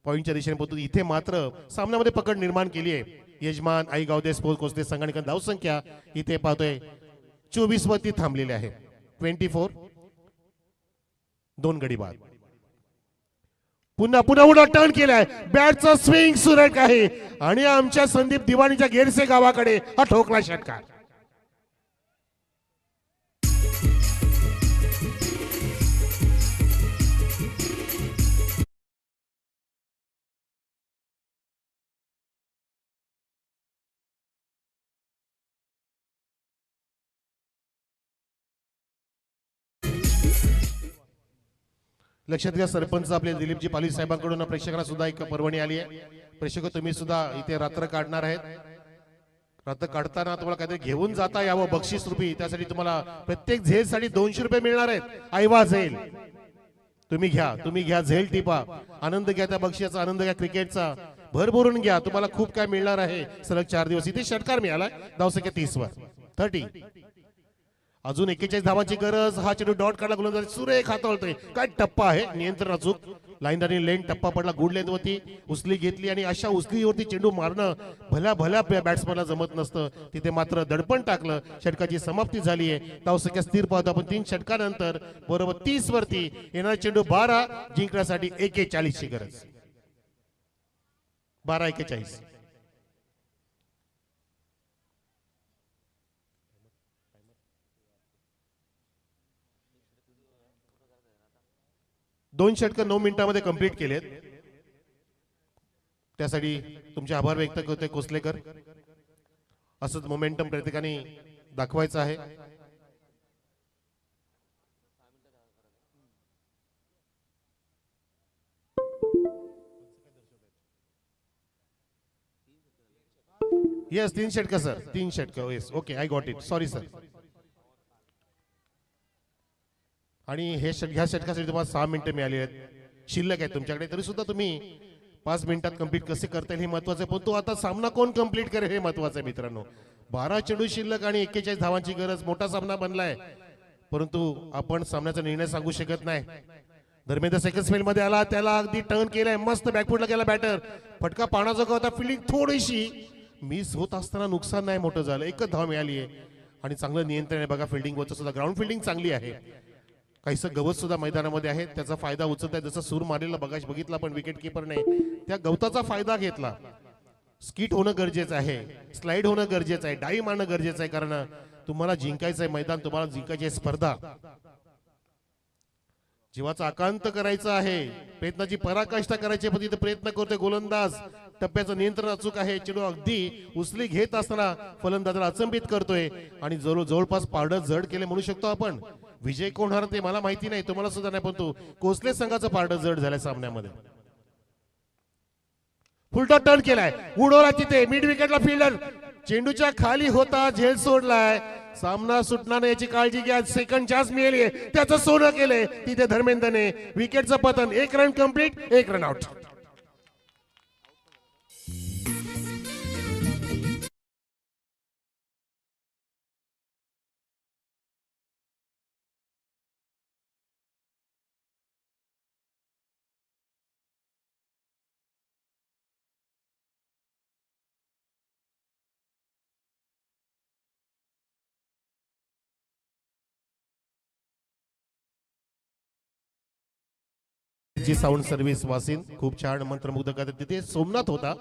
S1: पॉईंटच्या दिशेने. परंतु इथे मात्र सामन्यामध्ये पकड निर्माण केली आहे. यजमान आई गावदे स्पोर्ट्स कोसले संघाने धावसंख्या इथे पाहतोय 24 वरती थांबलेली आहे. 24, 2 गडी बाद. पुन्हा उडा टर्न केलाय. बॅटचा स्विंग सुरेख आहे आणि आमच्या संदीप दिवाणीच्या गेरसे गावाकडे हा ठोकला षटकार. लक्षात घ्या सरपंच आपले दिलीपजी पालीस साहेबांकडून प्रेक्षकांना सुद्धा एक पर्वणी आली आहे. प्रेक्षक तुम्ही सुद्धा इथे रात्र काढणार आहेत. रात्र काढताना तुम्हाला काहीतरी घेऊन जाता यावं बक्षीस रूपी. त्यासाठी तुम्हाला प्रत्येक झेल साठी 200 रुपये मिळणार आहेत. ऐवा झेल तुम्ही घ्या झेल टिपा, आनंद घ्या त्या बक्षिसाचा, आनंद घ्या क्रिकेटचा, भरभरून घ्या. तुम्हाला खूप काय मिळणार आहे सलग 4 दिवस. इथे षटकार मिळाला धावसंख्या 30 वर 30. अजून 41 धावांची गरज. हा चेंडू डॉट काढला, गोलंदाज सुरेख हाताळतोय. काय टप्पा आहे, नियंत्रण अचूक. लाईनदारी लेन टप्पा पडला, गुड लेंथ वरती उचली घेतली आणि अशा उचलीवरती चेंडू मारणं भल्या भल्या बॅट्समनला जमत नसतं. तिथे मात्र दडपण टाकलं. षटकाची समाप्ती झाली आहे. धावसंख्या स्थिर पाहतो आपण 3 षटकानंतर. बरोबर 30 वरती येणारा चेंडू 12 जिंकण्यासाठी 41 ची गरज. 12-41. दोन षटक 9 मिनिटांमध्ये कंप्लीट केलेत. त्यासाठी तुमचे आभार व्यक्त करतोय कोसलेकर. असंच मोमेंटम प्रत्येकाने दाखवायचं आहे. येस 3 षटक सर, 3 षटक. Yes okay, I got it, sorry sir. आणि ह्या षटकासाठी तुम्हाला 6 मिनिटं मिळाली आहेत, शिल्लक आहेत तुमच्याकडे. तरी सुद्धा तुम्ही 5 मिनिटात कंप्लीट कसे करता येईल हे महत्वाचं आहे. पण तो आता सामना कोण कंप्लीट करेल हे महत्वाचं आहे मित्रांनो. 12 चेंडू शिल्लक आणि 41 धावांची गरज. मोठा सामना बनलाय, परंतु आपण सामन्याचा निर्णय सांगू शकत नाही. धर्मेंद्र सेकंड स्पेल मध्ये आला, त्याला अगदी टर्न केलाय, मस्त बॅकफुटला गेला बॅटर. फटका पाण्याजोगा होता. फिल्डिंग थोडीशी मिस होत असताना नुकसान नाही मोठं झालं. एकच धाव मिळाली आहे आणि चांगलं नियंत्रण आहे बघा फिल्डिंग वरचं सुद्धा. ग्राउंड फिल्डिंग चांगली आहे. काहीसं गवत सुद्धा मैदानामध्ये आहे, त्याचा फायदा उचलत आहे. जसं सूर मारलेला बघितला पण विकेट किपरने त्या गवताचा फायदा घेतला. स्किट होणं गरजेचं आहे, स्लाइड होणं गरजेचं आहे, डाई मारणं गरजेचं आहे. कारण तुम्हाला जिंकायचं आहे मैदान, तुम्हाला जिंकायची आहे स्पर्धा. जीवाचा आकांत करायचा आहे, प्रयत्नाची पराकाष्ठा करायची, पण तिथे प्रयत्न करतोय गोलंदाज. टप्प्याचं नियंत्रण अचूक आहे. चेंडू अगदी उचली घेत असताना फलंदाजाला अचंबित करतोय आणि जवळपास पारडं जड केले म्हणू शकतो आपण. विजय कोण होणार ते मला माहिती नाही, तुम्हाला सुद्धा नाही, पण तो कोसले संघाचं पारडं जड झालंय सामन्यामध्ये. फुलटॉ टर्न केलाय, उडवला तिथे मिड विकेटला. फिल्डर चेंडूच्या खाली होता, झेल सोडलाय. सामना सुटणार याची काळजी घ्या. सेकंड चान्स मिळेल, त्याचं सोनं केलंय तिथे धर्मेंद्रने. विकेटचं पतन. 1 रन कंप्लीट, 1 रन आउट. जी साऊंड सर्व्हिस वासिन खूप छान मंत्रमुग्ध करतात. तिथे सोमनाथ होता,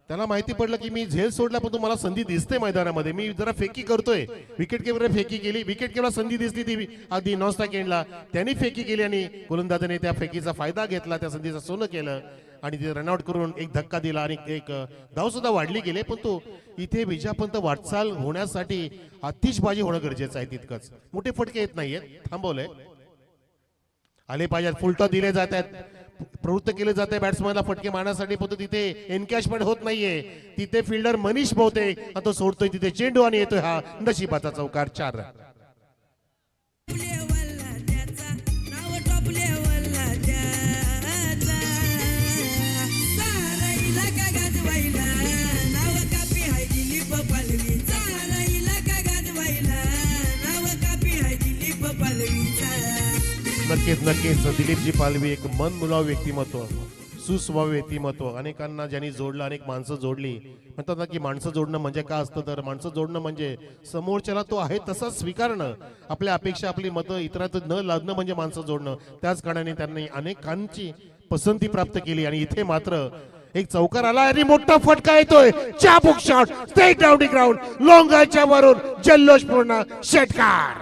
S1: त्याला माहिती पडलं की मी झेल सोडला, पण तुम्हाला संधी दिसते मैदानामध्ये. मी जरा फेकी करतोय, विकेट किपर फेकी केली, विकेट किपरला संधी दिसली ती आधी नॉनस्टॉक एंडला, त्यांनी फेकी केली आणि गोलंदाजाने त्या फेकीचा फायदा घेतला, त्या संधीचं सोनं केलं आणि ते रनआउट करून एक धक्का दिला आणि एक धाव सुद्धा वाढली गेले. पण तो इथे विजयापर्यंत वाटचाल होण्यासाठी आतिषबाजी होणं गरजेचं आहे. तितकंच मोठे फटके येत नाहीयेत, थांबवलंय. आले पाहिजेत, फुलटॉस दिले जात आहेत, प्रवृत्त केले जाते बॅट्समॅनला फटके मारण्यासाठी, पण तिथे एनकॅशमेंट होत नाहीये. तिथे फिल्डर मनीष बहुतेक तो सोडतोय तिथे चेंडू आणि येतोय हा नशिबाचा चौकार. 4 रन. नक्कीच दिलीपजी पालवी एक मन मुलाव व्यक्तिमत्व, सुस्वभाव व्यक्तिमत्व. अनेकांना ज्यांनी जोडलं, अनेक माणसं जोडली. म्हणतात ना की माणसं जोडणं म्हणजे काय असतं, तर माणसं जोडणं म्हणजे समोरच्याला तो आहे तसा स्वीकारणं, आपल्या अपेक्षा आपली मतं इतरात न लादणं म्हणजे माणसं जोडणं. त्याच कारणाने त्यांनी अनेकांची पसंती प्राप्त केली आणि इथे मात्र एक चौकार आला आणि मोठा फटका येतोय. चाबुक shot straight down the ground, लोंगाच्या वरून जल्लोषपूर्ण षटकार.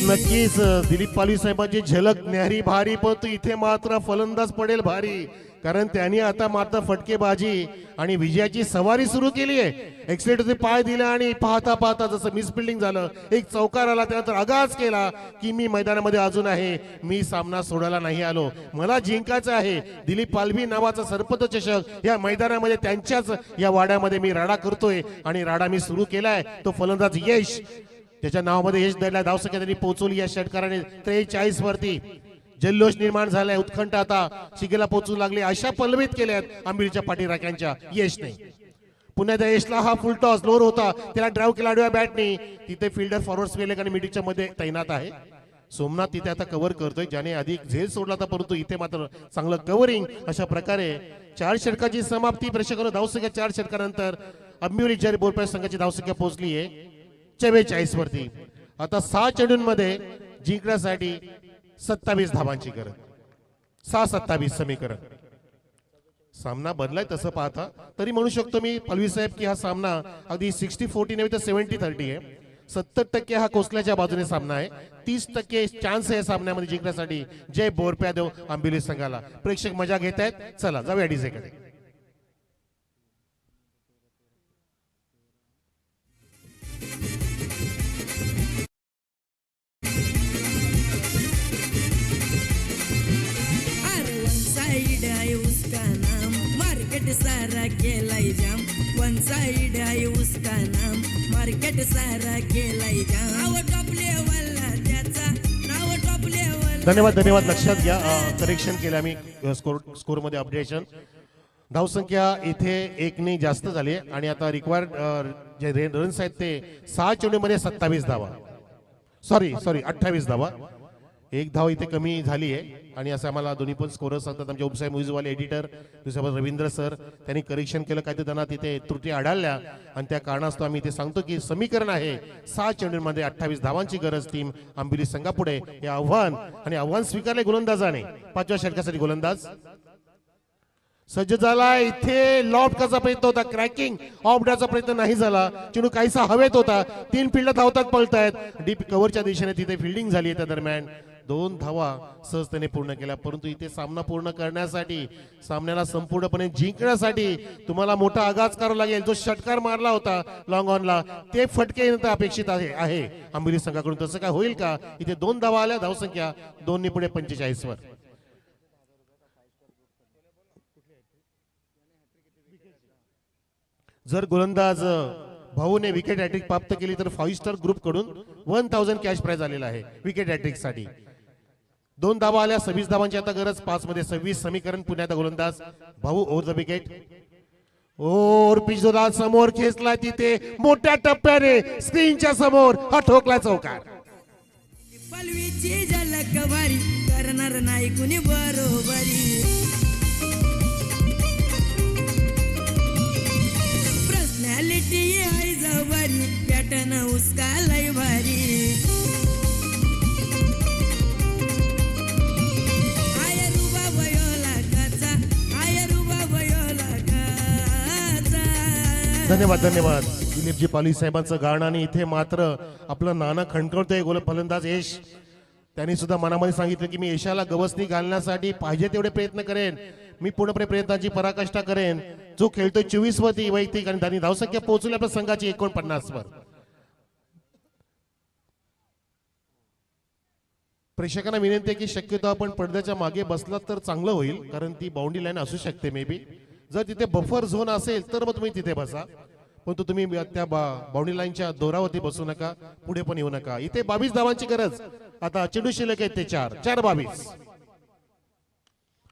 S1: नक्कीच दिलीप पालवी साहेबांची झलक न्यारी भारी, पण इथे मात्र फलंदाज पडेल भारी. कारण त्यांनी आता मात्र फटकेबाजी आणि विजयाची सवारी सुरू केली आहे. एक्सिलेटरचे पाय दिला आणि पाहता पाहता जसं मिसफिल्डिंग झालं, एक चौकार आला, त्यानंतर आगाज केला की मी मैदानामध्ये अजून आहे, मी सामना सोडायला नाही आलो, मला जिंकायचं आहे. दिलीप पालवी नावाचा सरपंच चषक या मैदानामध्ये त्यांच्याच या वाड्यामध्ये मी राडा करतोय आणि राडा मी सुरू केलाय. तो फलंदाज यश, त्याच्या नावामध्ये यश द्यायला धावसंख्या त्यांनी पोहोचवली या षटकाराने 43 वरती. जल्लोष निर्माण झालाय, उत्कंठ आता शिगेला पोहोचू लागली, अशा पल्लवित केल्यात आंबिलीच्या पाठीराख्यांच्या यशने. पुन्हा त्या यशला हा फुल टॉस लोअर होता, त्याला ड्राईव्ह केला आडव्या बॅटने. तिथे फिल्डर फॉरवर्ड स्पेलेक आणि मिडिलच्या मध्ये तैनात आहे. सोमनाथ तिथे आता कव्हर करतोय, ज्याने आधी झेल सोडला होता, परंतु इथे मात्र चांगलं कव्हरिंग. अशा प्रकारे 4 षटकाची समाप्ती. प्रेक्षकांनो धावसंख्या 4 षटकानंतर आंबिवली जरी बोरप्या संघाची धावसंख्या पोहोचली आहे 44 वरती. आता 6 चेंडूंमध्ये जिंकण्यासाठी 27 धावांची गरज. 6-27 समीकरण. सामना बदलाय तसं पाहता तरी म्हणू शकतो मी पल्वी साहेब की हा सामना अगदी 60-40 नव्हे तर 70-30 आहे. 70% हा कोसल्याच्या बाजूने सामना आहे, 30% चान्स आहे सामन्यामध्ये जिंकण्यासाठी. जय बोरप्या देव आंबिवली संघाला. प्रेक्षक मजा घेत आहेत. चला जाऊया डीजेकडे.
S5: मार्केट सारा केलाय जाम, वन साइड आहे उसका नाम, मार्केट सारा केलाय जाम. नाव टॉप लेवलला त्याचा, नाव टॉप लेवल.
S1: धन्यवाद. लक्षात घ्या, करेक्शन केलं मी स्कोर मध्ये अपडेशन. धावसंख्या इथे 1 ने जास्त झाली आणि आता रिक्वायर्ड जे रन्स आहेत ते 6 चेंडूमध्ये 27 धावा. सॉरी 28 धावा. 1 धाव इथे कमी झाली आहे आणि असं आम्हाला दोन्ही पण स्कोरर सांगतात. आमचे उपसाहेब मुझवाले एडिटर, दुसऱ्या रवींद्र सर, त्यांनी करेक्शन केलं, काय ते त्यांना तिथे त्रुटी आढळल्या आणि त्या कारणास्तव आम्ही ते सांगतो की समीकरण आहे 6 चेंडूंमध्ये 28 धावांची गरज टीम आंबिवली संघापुढे. हे आव्हान आणि आव्हान स्वीकारले गोलंदाजाने. 5व्या षटकासाठी गोलंदाज सज्ज झाला. इथे लॉफ्ट करायचा प्रयत्न होता, क्रॅकिंग ऑफ द्यायचा प्रयत्न नाही झाला. चेंडू काहीसा हवेत होता. 3 फिल्डर धावतात, पळतायत. डीप कव्हरच्या दिशेने तिथे फिल्डिंग झाली आहे. त्या दरम्यान 2 धावा सहजतेने पूर्ण केल्या. परंतु इथे सामना पूर्ण करण्यासाठी, सामन्याला संपूर्णपणे जिंकण्यासाठी तुम्हाला मोठा आगाज करावा लागेल. जो षटकार मारला होता लॉंग ऑनला, ते फटके अपेक्षित आहे आंबिवली संघाकडून. तसं काय होईल का? इथे 2 धावा आल्या. धावसंख्या 2 ने पुढे 45 वर. जर गोलंदाज भाऊने विकेट हॅट्रिक प्राप्त केली तर 5 स्टार ग्रुप कडून 1000 कॅश प्राइज आलेला आहे विकेट हॅट्रिक साठी. 2 धावा आल्या, 26 धावांची आता गरज. 5 मध्ये 26 समीकरण. पुण्याचा गोलंदाज भाऊ ओव्हर द विकेट. ओर पिच जोरात समोर खेचला, तिथे मोठ्या टप्प्याने स्क्रीनच्या समोर हा ठोकला चौकार.
S5: पल्वीची झलक भारी, करणार नाही कुणी बरोबरी. पर्सनॅलिटी आहे जवारी, पॅटर्न उसका लय भारी.
S1: धन्यवाद. दिलीपजी पाली साहेबांचं गाणं आणि इथे मात्र आपलं नाणं खणखणतोय गोल फलंदाज यश. त्यांनी सुद्धा मनामध्ये सांगितलं की मी यशाला गवसणी घालण्यासाठी पाहिजे तेवढे प्रयत्न करेन, मी पूर्णपणे प्रयत्नाची पराकाष्ठा करेन. जो खेळतोय 24 वरती वैयक्तिक आणि त्यांनी धावसंख्या पोहोचली आपल्या संघाची 49 वर. प्रेक्षकांना विनंती आहे की शक्यतो आपण पडद्याच्या मागे बसलात तर चांगलं होईल, कारण ती बाउंड्री लाईन असू शकते मे बी. जर तिथे बफर झोन असेल तर मग तुम्ही तिथे बसा, परंतु तुम्ही त्या बाउंड्री लाईनच्या दोरावरती बसू नका, पुढे पण येऊ नका. इथे 22 धावांची गरज. आता चेंडू शिल्लक आहे ते 4-22.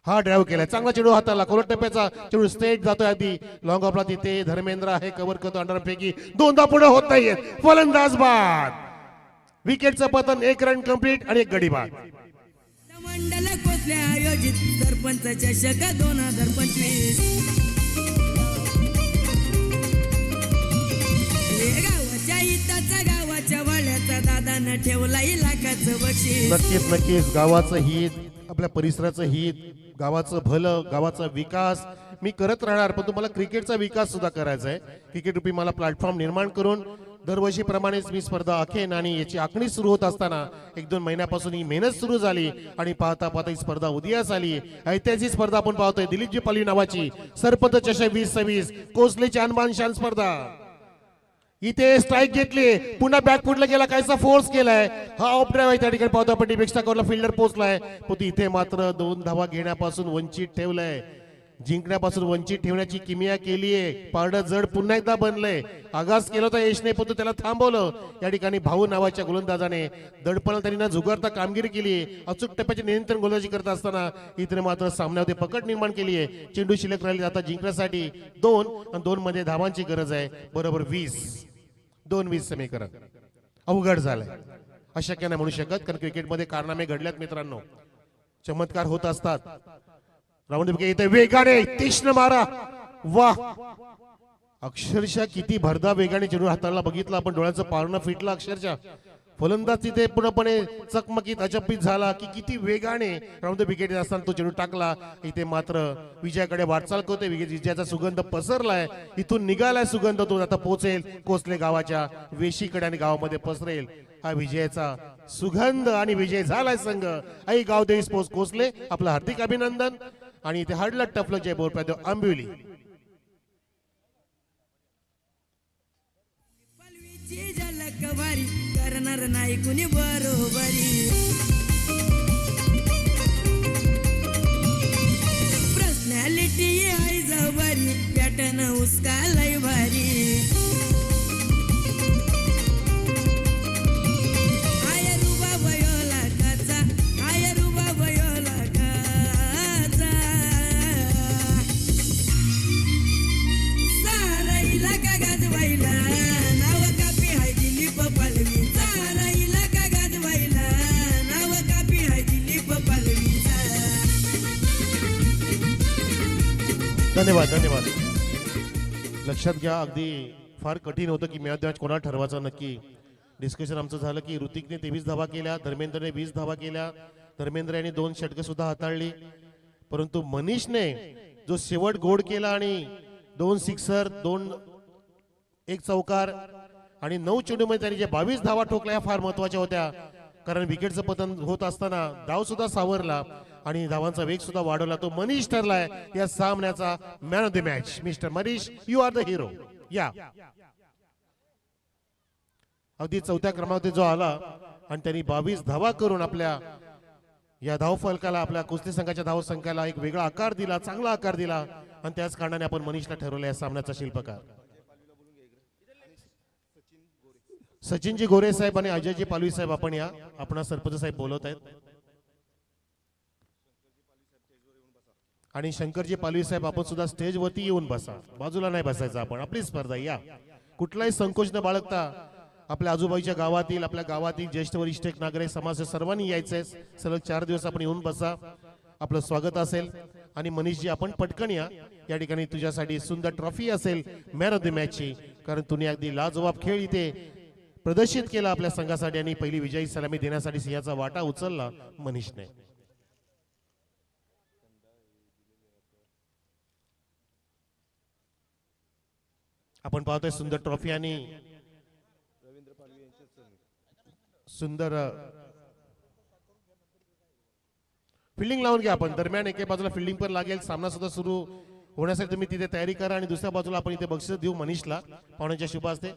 S1: हा ड्राईव्ह केलाय, चांगला चेंडू हाताला, कोलट टप्प्याचा चेंडू स्ट्रेट जातोय. आधी लॉंग ऑफला तिथे धर्मेंद्र आहे, कव्हर करतो अंडरपैकी. 2दा पुढे होत नाहीये, फलंदाज बाद. विकेटचं पतन, 1 रन कंप्लीट आणि 1 गडी बाद.
S5: मंडल कोसले आयोजित सरपंच चषक 2025. गावाच्या हिताचा, गावाच्या वाड्याचा, दादानं ठेवलाय लाखाचं बक्षीस.
S1: नक्कीच गावाचं हित, आपल्या परिसराचं हित, गावाचं भलं, गावाचा विकास मी करत राहणार. पण तुम्हाला क्रिकेटचा विकास सुद्धा करायचा आहे. क्रिकेट रूपी मला प्लॅटफॉर्म निर्माण करून दरवर्षीप्रमाणेच मी स्पर्धा आखेन आणि याची आखणी सुरू होत असताना 1-2 महिन्यापासून ही मेहनत सुरू झाली आणि पाहता पाहता ही स्पर्धा उदयास आली. ऐतिहासिक स्पर्धा आपण पाहतोय दिलीपजी पालवी नावाची सरपंच चषक 2026 कोसलेची अनमान शान स्पर्धा. इथे स्ट्राईक घेतली, पुन्हा बॅकफुटला गेला, कायचा फोर्स केलाय, हा ऑफ ड्राईव्ह आहे. त्या ठिकाणी पाहतो आपण डिफेक्स्टा कॉर्नर फिल्डर पोहोचलाय, पण इथे मात्र 2 धावा घेण्यापासून वंचित ठेवलंय. जिंकण्यापासून वंचित ठेवण्याची किमया केलीये. पारडं जड पुन्हा एकदा बनलंय. आगास केलं होता यशने, पण त्याला थांबवलं. या ठिकाणी भाऊ नावाच्या गोलंदाजाने दडपणाला त्यांनी न झुगारता कामगिरी केली. अचूक टप्प्याचे नियंत्रण गोलंदाजी करत असताना इथे मात्र सामन्यामध्ये पकड निर्माण केली आहे. चेंडू शिल्लक राहिली आता जिंकण्यासाठी 2 आणि 2 मध्ये धावांची गरज आहे. बरोबर 2-20 समीकरण अवघड झालंय. अशक्य नाही म्हणू शकत, कारण क्रिकेटमध्ये कारनामे घडल्यात मित्रांनो, चमत्कार होत असतात. राऊंड इथे वेगाने तीक्ष्ण मारा, वाह अक्षरशः किती भरदा वेगाने चेंडू हाताळला बघितला आपण, डोळ्याचं पारणं फिटलं अक्षरशः. फलंदाज तिथे पूर्णपणे चकमकीत अचंबित झाला की किती वेगाने राऊंड द विकेट असताना तो चेंडू टाकला. इथे मात्र विजयाकडे वाटचाल करतोय. विजयाचा सुगंध पसरलाय, इथून निघालाय सुगंध, तो आता पोहोचेल कोसले गावाच्या वेशीकडे आणि गावामध्ये पसरेल हा विजयाचा सुगंध. आणि विजय झालाय संघ आई गावदेवी स्पोर्ट्स कोसले. आपलं हार्दिक अभिनंदन. आणि इथे हडलं टपलं जय बोरप्या आंबिवली.
S5: पलवीची झलक भारी करणार नाही कुणी बरोबरी. पर्सनॅलिटी आहे जवारी, पॅटर्न उसका लय भारी. आय रुबा वयोला काचा, आय रुबा वयोला काचा. साराईला का गाजवायला नाव कापी हाय दिलीप पालवी. साराईला का गाजवायला नाव कापी हाय दिलीप पालवीचा.
S1: धन्यवाद धन्यवाद. लक्षात घ्या, अगदी फार कठीण होतं की मॅच कोणाला ठरवायचं नक्की. डिस्कशन आमचं झालं की ऋतिकने 23 धावा केल्या, धर्मेंद्रने 20 धावा केल्या. धर्मेंद्र यांनी 2 षटकं सुद्धा हाताळली, परंतु मनीषने जो शेवट गोड केला आणि 2 सिक्सर, 1 चौकार आणि 9 चेंडूमध्ये त्यांनी जे 22 धावा ठोकल्या फार महत्वाच्या होत्या. कारण विकेटचं पतन होत असताना धाव सुद्धा सावरला आणि धावांचा वेग सुद्धा वाढवला. तो मनीष ठरलाय या सामन्याचा man of the match. Mister Manish, you are the hero. या अगदी 4थ्या क्रमांकावर जो आला आणि त्यांनी 22 धावा करून आपल्या या धावफलकाला, आपल्या कुस्ती संघाच्या धावसंख्याला एक वेगळा आकार दिला, चांगला आकार दिला. आणि त्याच कारणाने आपण मनीषला ठरवलं या सामन्याचा शिल्पकार. सचिनजी गोरे साहेब आणि अजयजी पालवी साहेब आपण या. आपण सरपंच साहेब बोलत आहेत आणि शंकरजी पालवी साहेब आपण सुद्धा स्टेजवरती येऊन बसा, बाजूला नाही बसायचं आपण. आपली स्पर्धा या, कुठलाही संकोच न बाळगता आपल्या आजूबाजूच्या गावातील, आपल्या गावातील ज्येष्ठ वरिष्ठ नागरिक समाज सर्वांनी यायचंय. सलग 4 दिवस आपण येऊन बसा, आपलं स्वागत असेल. आणि मनीषजी आपण पटकन या. या ठिकाणी तुझ्यासाठी सुंदर ट्रॉफी असेल मॅन ऑफ द मॅचची, कारण तुम्ही अगदी लाजवाब खेळ इथे प्रदर्शित केला आपल्या संघासाठी आणि पहिली विजयी सलामी देण्यासाठी सिंहाचा वाटा उचलला मनीषने. आपण पाहतोय सुंदर ट्रॉफी आणि सुंदर फिल्डिंग लावून घ्या आपण. दरम्यान एके बाजूला फिल्डिंग पण लागेल, सामना सुद्धा सुरू होण्यासाठी तुम्ही तिथे तयारी करा. आणि दुसऱ्या बाजूला आपण इथे बक्षीस देऊ मनीषला पाहुण्यांच्या शुभ हस्ते.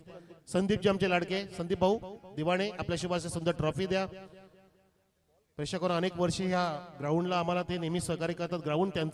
S1: संदीपजी आमचे लाडके, संदीप भाऊ दिवाणे, आपल्या शुभ हस्ते सुंदर ट्रॉफी द्या. प्रेक्षकांना अनेक वर्षे ह्या ग्राउंडला आम्हाला ते नेहमी सहकार्य करतात. ग्राउंड त्यांचं